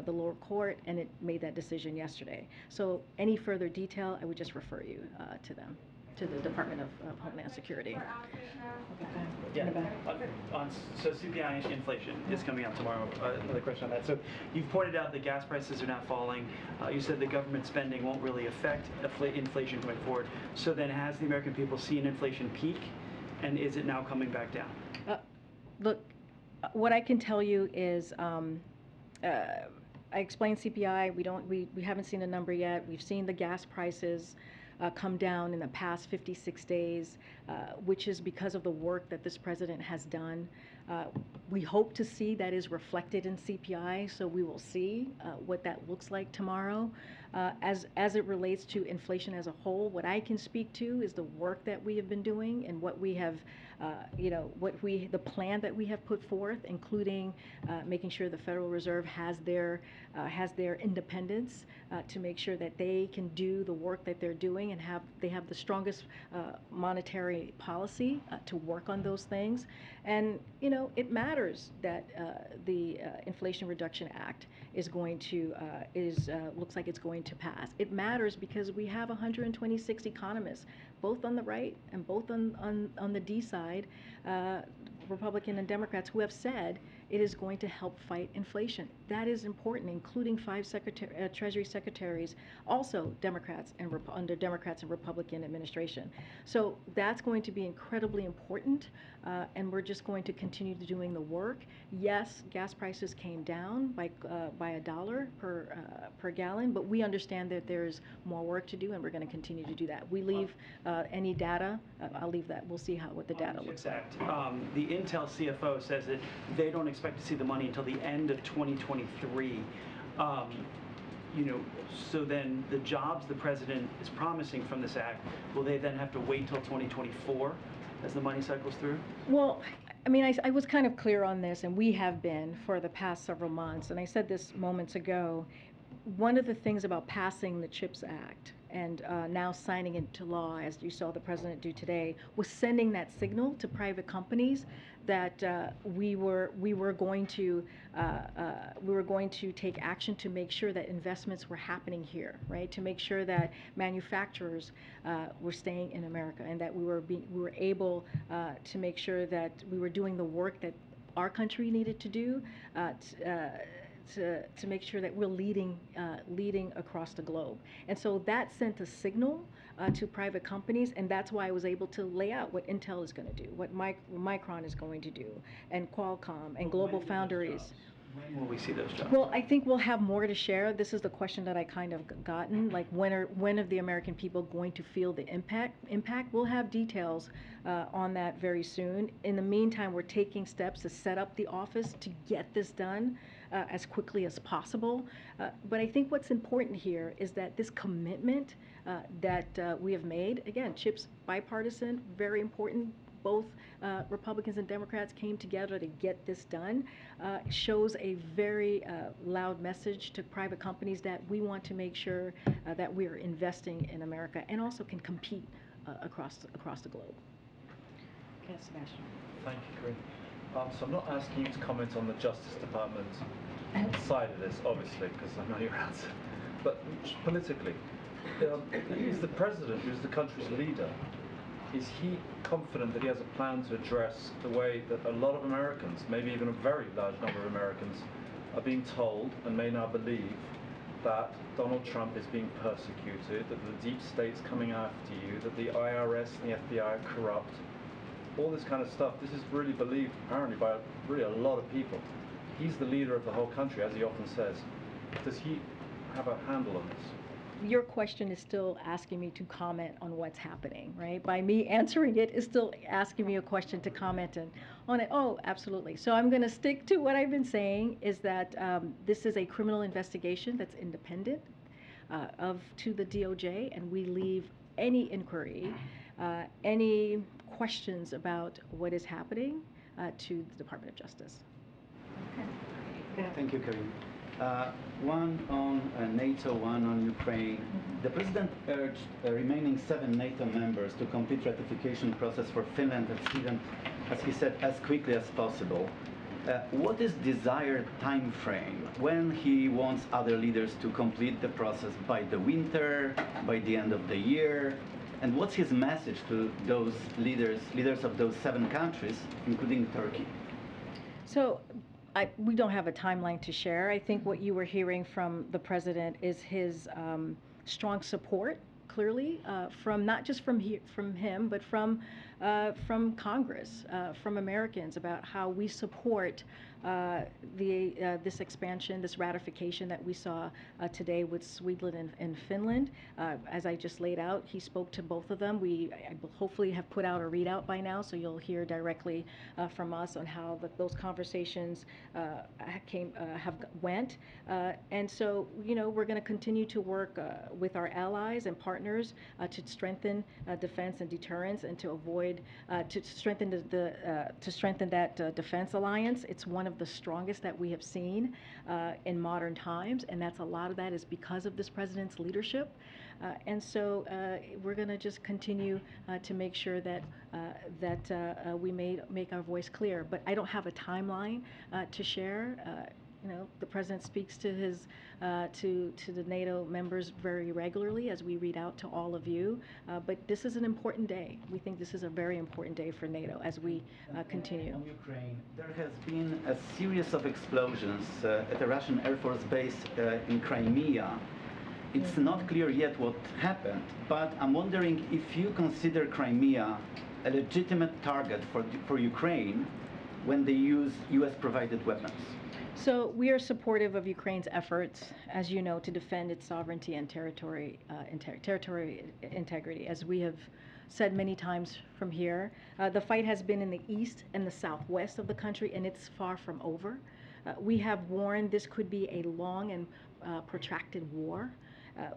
the lower court, and it made that decision yesterday. So any further detail, I would just refer you to them, to the Department of Homeland Security. Yeah. So CPI inflation is coming out tomorrow. Another question on that. So you've pointed out that gas prices are not falling. You said the government spending won't really affect inflation going forward. So then has the American people seen inflation peak, and is it now coming back down? Look, what I can tell you is I explained CPI. We haven't seen a number yet. We've seen the gas prices come down in the past 56 days, which is because of the work that this President has done. We hope to see that is reflected in CPI, so we will see what that looks like tomorrow. As it relates to inflation as a whole, what I can speak to is the work that we have been doing and what we have, the plan that we have put forth, including making sure the Federal Reserve has their independence to make sure that they can do the work that they're doing and they have the strongest monetary policy to work on those things. And it matters that the Inflation Reduction Act is going to looks like it's going to pass. It matters because we have 126 economists, both on the right and both on the D side, Republican and Democrats, who have said it is going to help fight inflation. That is important, including 5 Treasury secretaries, also Democrats and under Democrats and Republican administration. So that's going to be incredibly important, and we're just going to continue doing the work. Yes, gas prices came down by $1 per gallon, but we understand that there's more work to do, and we're going to continue to do that. We leave any data. I'll leave that. We'll see what the data looks like. The Intel CFO says that they don't expect to see the money until the end of 2023. You know, so then the jobs the president is promising from this act, will they then have to wait till 2024 as the money cycles through? Well, I mean, I was kind of clear on this, and we have been for the past several months, and I said this moments ago. One of the things about passing the CHIPS Act and now signing into law, as you saw the president do today, was sending that signal to private companies that we were going to take action to make sure that investments were happening here, right? To make sure that manufacturers were staying in America, and that we were able to make sure that we were doing the work that our country needed to do. To make sure that we're leading across the globe. And so that sent a signal to private companies, and that's why I was able to lay out what Intel is going to do, what Micron is going to do, and Qualcomm, and Global Foundries. When will we see those jobs? Well, I think we'll have more to share. This is the question that I kind of gotten, like when are the American people going to feel the impact? We'll have details on that very soon. In the meantime, we're taking steps to set up the office to get this done as quickly as possible. But I think what's important here is that this commitment that we have made, again, CHIPS bipartisan, very important. Both Republicans and Democrats came together to get this done, shows a very loud message to private companies that we want to make sure that we are investing in America and also can compete across the globe. Okay, Sebastian. Thank you, Corinne. So I'm not asking you to comment on the Justice Department side of this, obviously, because I know your answer. But politically, is the president, who's the country's leader, is he confident that he has a plan to address the way that a lot of Americans, maybe even a very large number of Americans, are being told and may now believe that Donald Trump is being persecuted, that the deep state's coming after you, that the IRS and the FBI are corrupt, all this kind of stuff? This is really believed, apparently, by really a lot of people. He's the leader of the whole country, as he often says. Does he have a handle on this? Your question is still asking me to comment on what's happening, right? By me answering it is still asking me a question to comment on it. Oh, absolutely. So I'm going to stick to what I've been saying, is that this is a criminal investigation that's independent to the DOJ, and we leave any inquiry, any questions about what is happening to the Department of Justice. Okay. Thank you, Karim. One on NATO, one on Ukraine. The President urged remaining 7 NATO members to complete ratification process for Finland and Sweden, as he said, as quickly as possible. What is desired time frame when he wants other leaders to complete the process? By the winter, by the end of the year? And what's his message to those leaders of those 7 countries, including Turkey? So we don't have a timeline to share. I think what you were hearing from the president is his strong support, clearly, from not just from him, but from Congress, from Americans, about how we support this expansion, this ratification that we saw today with Sweden and Finland. As I just laid out, he spoke to both of them. I hopefully have put out a readout by now, so you'll hear directly from us on how those conversations went. And so, we're going to continue to work with our allies and partners to strengthen defense and deterrence, and to avoid to strengthen that defense alliance. It's one of the strongest that we have seen in modern times, and a lot of that is because of this president's leadership. And so we're going to just continue to make sure that we make our voice clear. But I don't have a timeline to share. the president speaks to his to the NATO members very regularly, as we read out to all of you. But this is an important day. We think this is a very important day for NATO as we continue. On Ukraine, there has been a series of explosions at a Russian Air Force base in Crimea. It's not clear yet what happened, but I'm wondering if you consider Crimea a legitimate target for Ukraine when they use US-provided weapons. So we are supportive of Ukraine's efforts, as you know, to defend its sovereignty and territory integrity, as we have said many times from here. The fight has been in the east and the southwest of the country, and it's far from over. We have warned this could be a long and protracted war.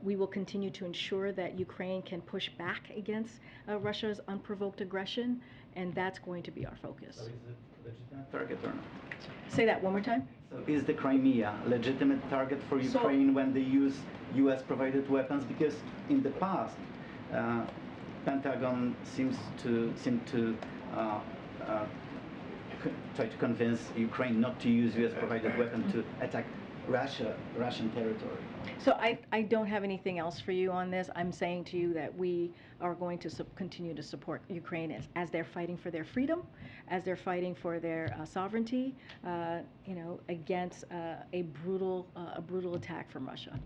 We will continue to ensure that Ukraine can push back against Russia's unprovoked aggression, and that's going to be our focus. So is it a legitimate target or not? Say that one more time. So is the Crimea a legitimate target for Ukraine when they use US-provided weapons? Because in the past, Pentagon seems to try to convince Ukraine not to use US-provided weapons to attack Russian territory. So I don't have anything else for you on this. I'm saying to you that we are going to continue to support Ukraine as they're fighting for their freedom, as they're fighting for their sovereignty, against a brutal attack from Russia.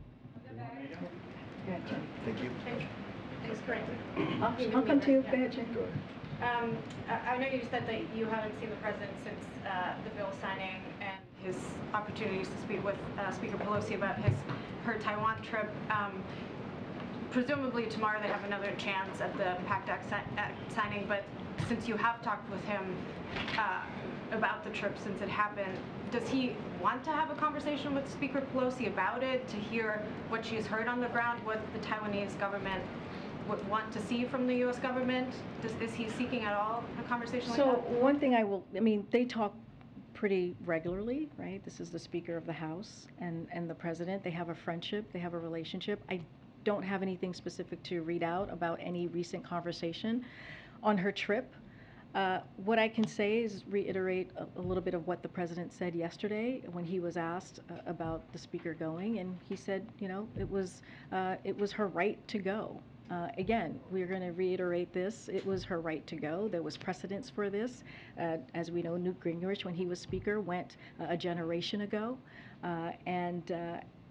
Thank you. Thanks, Corinne. I'll come to you. Go ahead, Jane. I know you said that you haven't seen the president since the bill signing and his opportunities to speak with Speaker Pelosi about her Taiwan trip. Presumably tomorrow they have another chance at the PACT Act signing, but since you have talked with him about the trip since it happened, does he want to have a conversation with Speaker Pelosi about it, to hear what she's heard on the ground, what the Taiwanese government would want to see from the U.S. government? Is he seeking at all a conversation like that? So one thing they talk pretty regularly, right? This is the Speaker of the House and the President. They have a friendship, they have a relationship. I don't have anything specific to read out about any recent conversation on her trip. What I can say is reiterate a little bit of what the President said yesterday when he was asked about the Speaker going, and he said, it was her right to go. Again, we're going to reiterate this. It was her right to go. There was precedence for this. As we know, Newt Gingrich, when he was Speaker, went a generation ago. And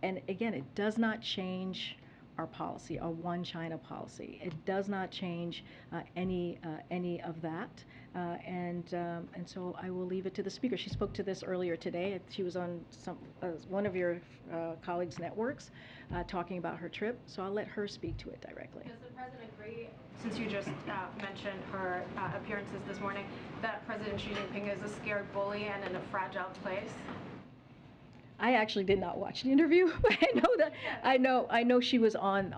again, it does not change our policy, our one China policy. It does not change any of that. And so I will leave it to the Speaker. She spoke to this earlier today. She was on one of your colleagues' networks talking about her trip. So I'll let her speak to it directly. Does the President agree, since you just mentioned her appearances this morning, that President Xi Jinping is a scared bully and in a fragile place? I actually did not watch the interview, but I know she was on.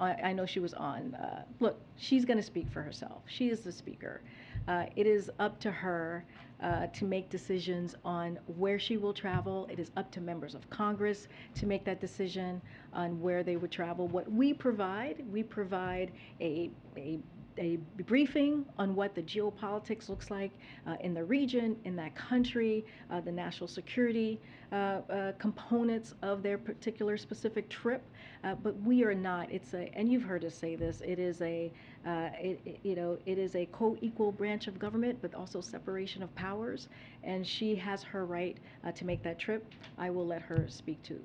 Look, she's going to speak for herself. She is the Speaker. It is up to her to make decisions on where she will travel. It is up to members of Congress to make that decision on where they would travel. What we provide a briefing on what the geopolitics looks like in the region, in that country, the national security components of their particular specific trip. But we are not. And you've heard us say this. It is a co-equal branch of government, but also separation of powers. And she has her right to make that trip. I will let her speak to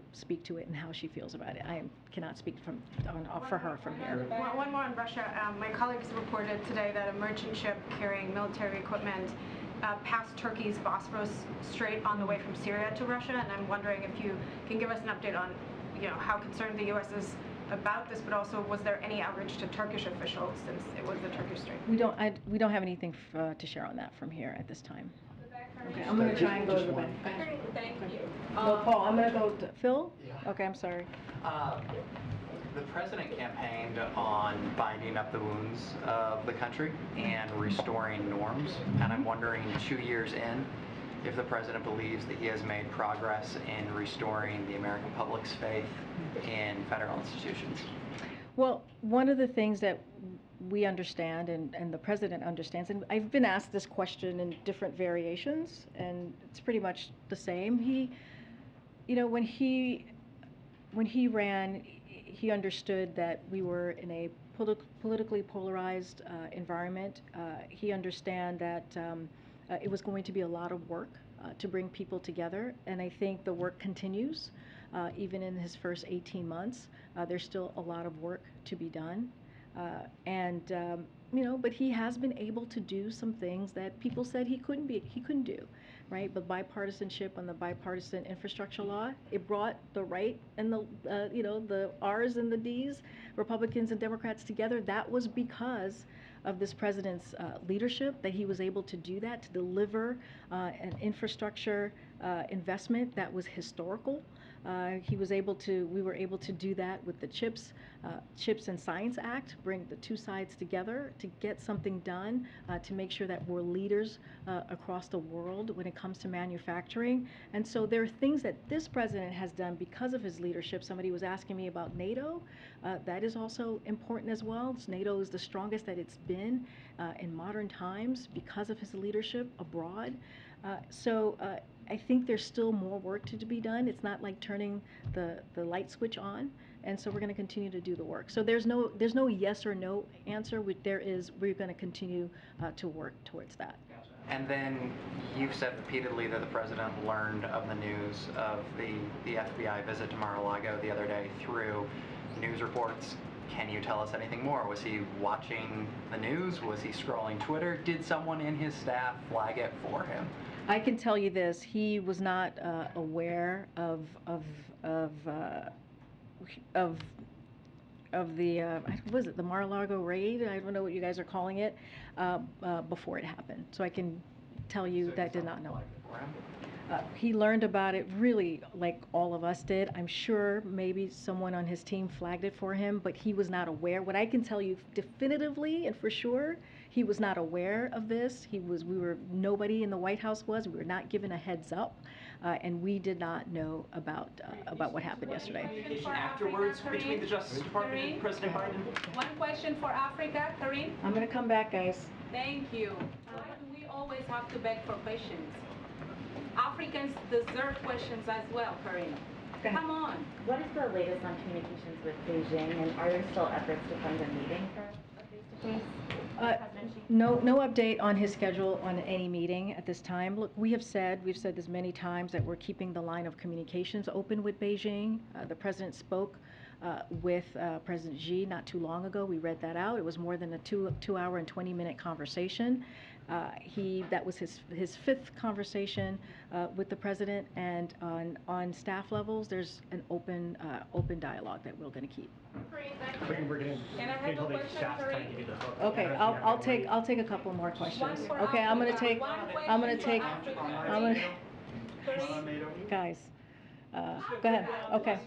it and how she feels about it. I cannot speak for her from here. One more on Russia. My colleagues reported today that a merchant ship carrying military equipment passed Turkey's Bosphorus Strait on the way from Syria to Russia, and I'm wondering if you can give us an update on, how concerned the U.S. is about this, but also was there any outreach to Turkish officials since it was the Turkish Strait? We don't have anything to share on that from here at this time. Okay, I'm going to try and go to the back. Thank you. No, Paul, I'm going to go to Phil? Yeah. Okay, I'm sorry. The president campaigned on binding up the wounds of the country and restoring norms, and I'm wondering, 2 years in, if the president believes that he has made progress in restoring the American public's faith in federal institutions. Well, one of the things that we understand and the president understands, and I've been asked this question in different variations, and it's pretty much the same. You know, when he ran, he understood that we were in a politically polarized environment. He understand that it was going to be a lot of work to bring people together, and I think the work continues. Even in his first 18 months, there's still a lot of work to be done. You know, but he has been able to do some things that people said he couldn't do, right? But bipartisanship on the bipartisan infrastructure law, it brought the right and the, you know, the R's and the D's, Republicans and Democrats together. That was because of this president's leadership, that he was able to do that, to deliver an infrastructure investment that was historical. We were able to do that with the Chips and Science Act, bring the two sides together to get something done, to make sure that we're leaders across the world when it comes to manufacturing. And so there are things that this president has done because of his leadership. Somebody was asking me about NATO. That is also important as well. NATO is the strongest that it's been in modern times because of his leadership abroad. I think there's still more work to be done. It's not like turning the light switch on, and so we're going to continue to do the work. So there's no yes or no answer. We're going to continue to work towards that. And then you've said repeatedly that the president learned of the news of the FBI visit to Mar-a-Lago the other day through news reports. Can you tell us anything more? Was he watching the news? Was he scrolling Twitter? Did someone in his staff flag it for him? I can tell you this: he was not aware of the what was it, the Mar-a-Lago raid? I don't know what you guys are calling it, before it happened. So I can tell you that did not know. He learned about it really like all of us did. I'm sure maybe someone on his team flagged it for him, but he was not aware. What I can tell you definitively and for sure, he was not aware of this. Nobody in the White House was. We were not given a heads up, and we did not know about what happened yesterday. Afterwards, between the Justice Department and President Biden. One question for Africa, Karim. I'm going to come back, guys. Thank you. Why do we always have to beg for questions? Africans deserve questions as well, Karim. Come on. What is the latest on communications with Beijing, and are there still efforts to find a meeting for a face-to-face? No update on his schedule on any meeting at this time. Look, we've said this many times, that we're keeping the line of communications open with Beijing. The president spoke with President Xi not too long ago. We read that out. It was more than a 2-hour and 20-minute conversation. That was his fifth conversation with the president, and on staff levels, there's an open dialogue that we're going to keep. Can I have a question, Karim? Okay, I'll take a couple more questions. Okay, I'm gonna take. Guys, go ahead. Okay.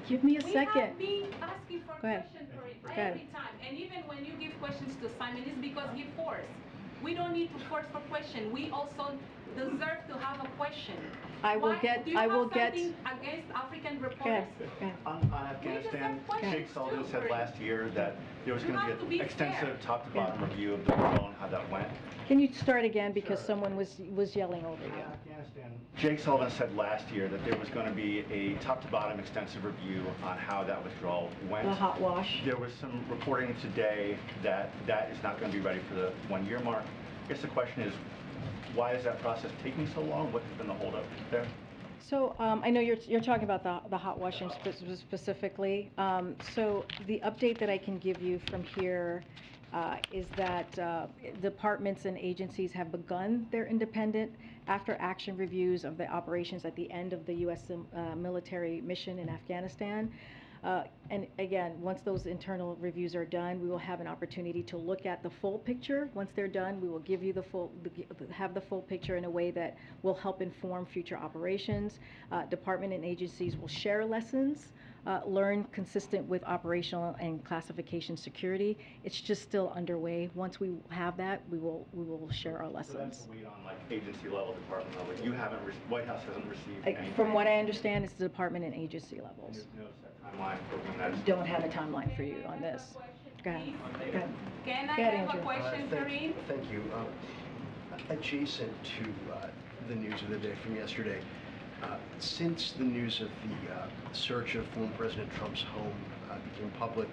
Give me a second. We have been asking for Go ahead. questions for Go ahead. every time, and even when you give questions to Simon, it's because he forced. We don't need to force for question. We also deserve to have a question. I will get. Do you have something against African reporters? On Afghanistan, Jake Sullivan said last year that there was going to be an extensive top-to-bottom review of the withdrawal and how that went. Can you start again, because someone was yelling over you? Jake Sullivan said last year that there was going to be a top-to-bottom extensive review on how that withdrawal went. The hot wash. There was some reporting today that that is not going to be ready for the 1-year mark. I guess the question is, why is that process taking so long? What has been the holdup there? So I know you're talking about the hot washing specifically. So the update that I can give you from here is that departments and agencies have begun their independent after-action reviews of the operations at the end of the U.S. military mission in Afghanistan. And again, once those internal reviews are done, we will have an opportunity to look at the full picture. Once they're done, we will give you the full picture in a way that will help inform future operations. Department and agencies will share lessons learned consistent with operational and classification security. It's just still underway. Once we have that, we will share our lessons. So that's a wait on like agency level, department level. You haven't, White House hasn't received anything. From what I understand, it's the department and agency levels. There's no set timeline for when that's. Don't have a timeline for you on this. Go ahead. Go ahead. Can I Go ahead, have a Andrew. question, Karim? Thank you. Adjacent to the news of the day from yesterday, Since the news of the search of former President Trump's home became public,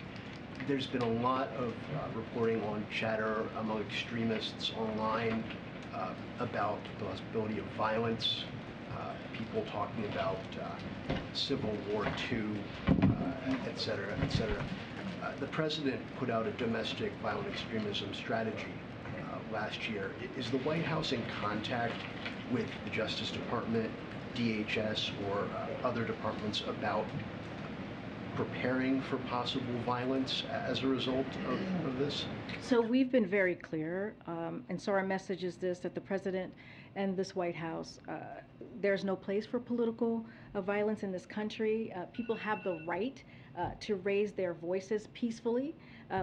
there's been a lot of reporting on chatter among extremists online about the possibility of violence, people talking about Civil War II, et cetera, et cetera. The president put out a domestic violent extremism strategy last year. Is the White House in contact with the Justice Department, DHS, or other departments about preparing for possible violence as a result of this? So we've been very clear, and so our message is this, that the president and this White House, there's no place for political violence in this country. People have the right to raise their voices peacefully,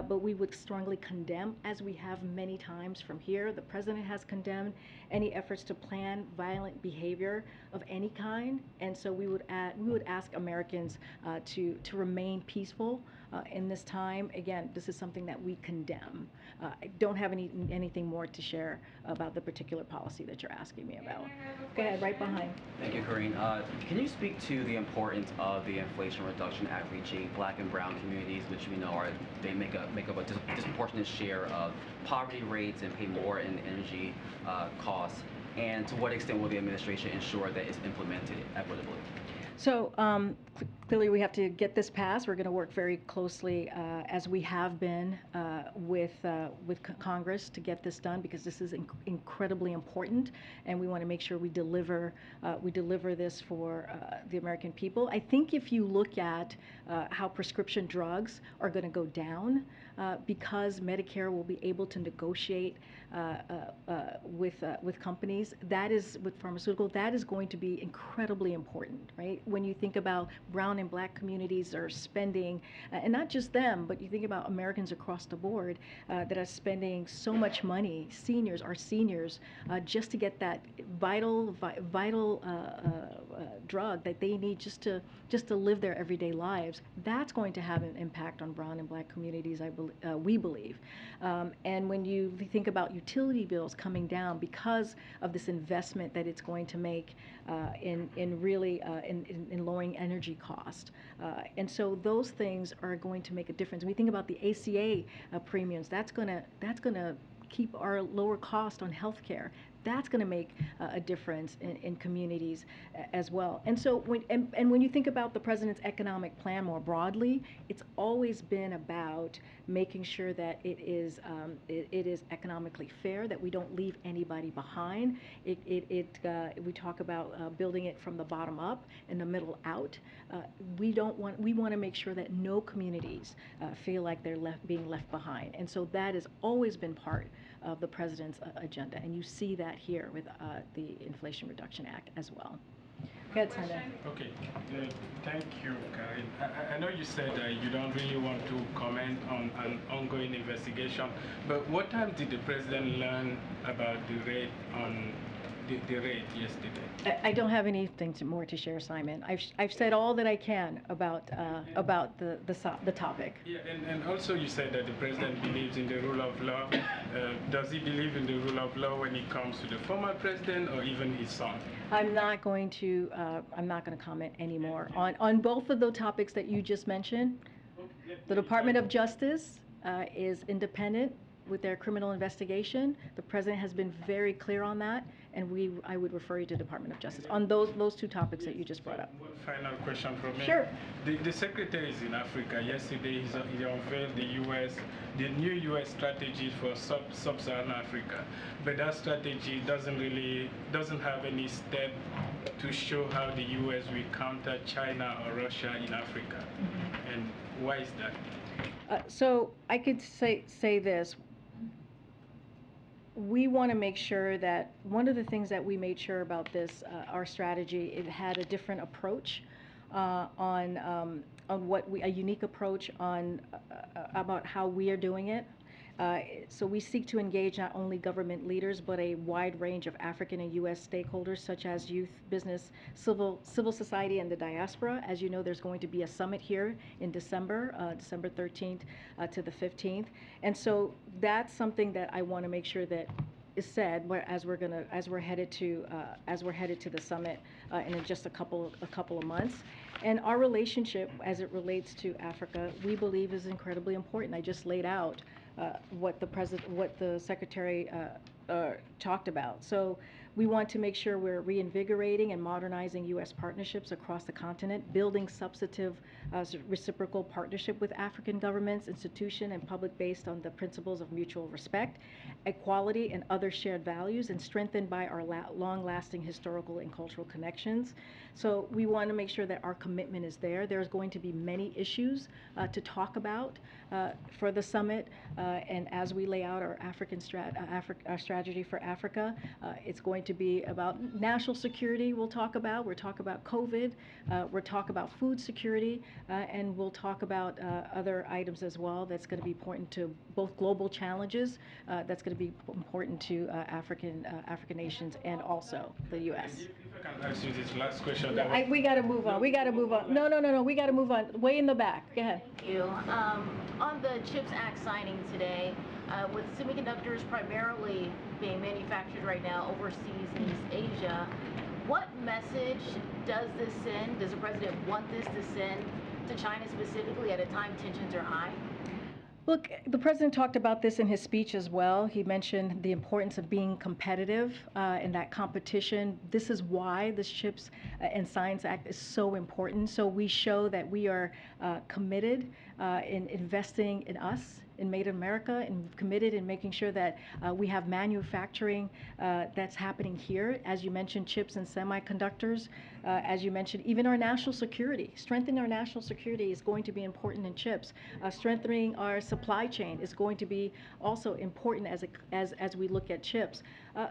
but we would strongly condemn, as we have many times from here. The president has condemned any efforts to plan violent behavior of any kind, and so we would ask Americans to remain peaceful in this time. Again, this is something that we condemn. I don't have anything more to share about the particular policy that you're asking me about. Go ahead, right behind. Thank you, Corinne. Can you speak to the importance of the Inflation Reduction Act reaching Black and Brown communities, which we know make up a disproportionate share of poverty rates and pay more in energy costs? And to what extent will the administration ensure that it's implemented equitably? So clearly we have to get this passed. We're going to work very closely, as we have been, with Congress to get this done, because this is incredibly important, and we want to make sure we deliver this for the American people. I think if you look at how prescription drugs are going to go down, because Medicare will be able to negotiate with companies, that is, with pharmaceutical, that is going to be incredibly important, right? When you think about brown and Black communities are spending, and not just them, but you think about Americans across the board that are spending so much money, our seniors, just to get that vital drug that they need just to live their everyday lives. That's going to have an impact on brown and Black communities, we believe. And when you think about utility bills coming down because of this investment that it's going to make in lowering energy cost. And so those things are going to make a difference. When we think about the ACA premiums, that's gonna keep our lower cost on healthcare. That's going to make a difference in communities as well. And so when you think about the president's economic plan more broadly, it's always been about making sure that it is economically fair, that we don't leave anybody behind. We talk about building it from the bottom up and the middle out. We want to make sure that no communities feel like they're being left behind. And so that has always been part of the president's agenda, and you see that here with the Inflation Reduction Act as well. Go ahead, Sandra. Okay, thank you, Karen. I know you said you don't really want to comment on an ongoing investigation, but what time did the president learn about the raid yesterday? I don't have anything more to share, Simon. I've said all that I can about the topic. Yeah, and also you said that the president believes in the rule of law. Does he believe in the rule of law when it comes to the former president or even his son? I'm not going to comment anymore on both of the topics that you just mentioned. The Department of Justice is independent with their criminal investigation. The president has been very clear on that, and I would refer you to Department of Justice on those two topics that you just brought up. One final question from me. Sure. The secretary is in Africa. Yesterday he unveiled the new U.S. strategy for Sub-Saharan Africa, but that strategy doesn't have any step to show how the U.S. will counter China or Russia in Africa. Mm-hmm. And why is that? So I could say this. We want to make sure that one of the things that we made sure about this, our strategy, it had a different approach on a unique approach on about how we are doing it. So we seek to engage not only government leaders, but a wide range of African and U.S. stakeholders, such as youth, business, civil society, and the diaspora. As you know, there's going to be a summit here in December 13th to the 15th. And so that's something that I want to make sure that is said, as we're headed to the summit in just a couple of months. And our relationship as it relates to Africa, we believe is incredibly important. I just laid out what the Secretary talked about. So we want to make sure we're reinvigorating and modernizing U.S. partnerships across the continent, building substantive reciprocal partnership with African governments, institutions, and public based on the principles of mutual respect, equality, and other shared values, and strengthened by our long-lasting historical and cultural connections. So we want to make sure that our commitment is there. There's going to be many issues to talk about for the summit, and as we lay out our our strategy for Africa, it's going to be about national security. We'll talk about COVID. We'll talk about food security, and we'll talk about other items as well. That's going to be important to both global challenges. That's going to be important to African nations and also the U.S. If I can ask you this last question. We got to move on. We got to move on. No. We got to move on. Way in the back. Go ahead. Thank you. On the CHIPS Act signing today, with semiconductors primarily being manufactured right now overseas in East Asia, what message does this send? Does the president want this to send to China specifically at a time tensions are high? Look, the president talked about this in his speech as well. He mentioned the importance of being competitive in that competition. This is why this CHIPS and Science Act is so important. So we show that we are committed in investing in us, in Made in America, and committed in making sure that we have manufacturing that's happening here. As you mentioned, chips and semiconductors. As you mentioned, even our national security. Strengthening our national security is going to be important in chips. Strengthening our supply chain is going to be also important as we look at chips.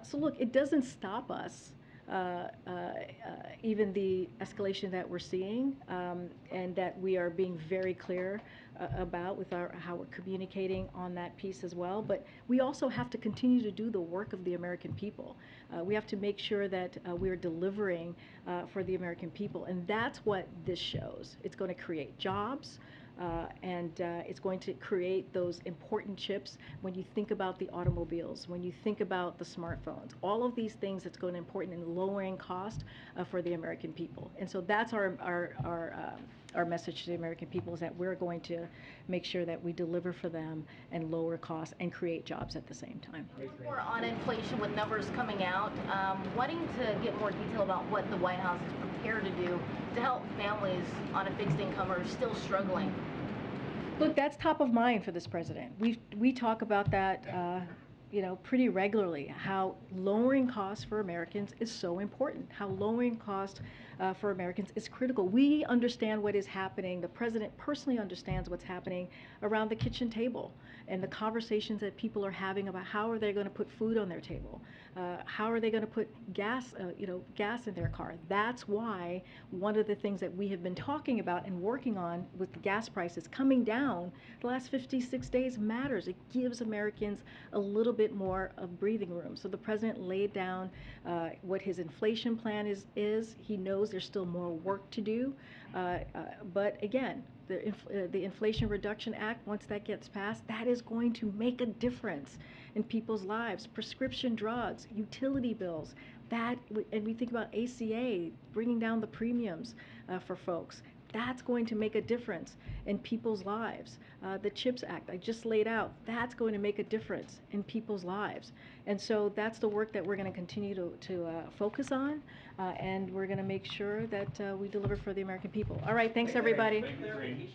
So look, it doesn't stop us. Even the escalation that we're seeing, and that we are being very clear about with how we're communicating on that piece as well. But we also have to continue to do the work of the American people. We have to make sure that we're delivering for the American people, and that's what this shows. It's going to create jobs. And it's going to create those important chips when you think about the automobiles, when you think about the smartphones, all of these things that's going to be important in lowering cost for the American people. And so that's our message to the American people, is that we're going to make sure that we deliver for them and lower costs and create jobs at the same time. More on inflation with numbers coming out, wanting to get more detail about what the White House is prepared to do to help families on a fixed income who are still struggling. Look, that's top of mind for this president. We talk about that pretty regularly, how lowering costs for Americans is so important, how lowering costs for Americans is critical. We understand what is happening. The president personally understands what's happening around the kitchen table and the conversations that people are having about how are they going to put food on their table, how are they going to put gas in their car. That's why one of the things that we have been talking about and working on with the gas prices coming down the last 56 days matters. It gives Americans a little bit more of breathing room. So the president laid down what his inflation plan is. He knows there's still more work to do, but again, the Inflation Reduction Act, once that gets passed, that is going to make a difference in people's lives. Prescription drugs, utility bills, and we think about ACA, bringing down the premiums for folks. That's going to make a difference in people's lives. The CHIPS Act, I just laid out, that's going to make a difference in people's lives. And so that's the work that we're going to continue to focus on, and we're going to make sure that we deliver for the American people. All right, thanks everybody. Thank you.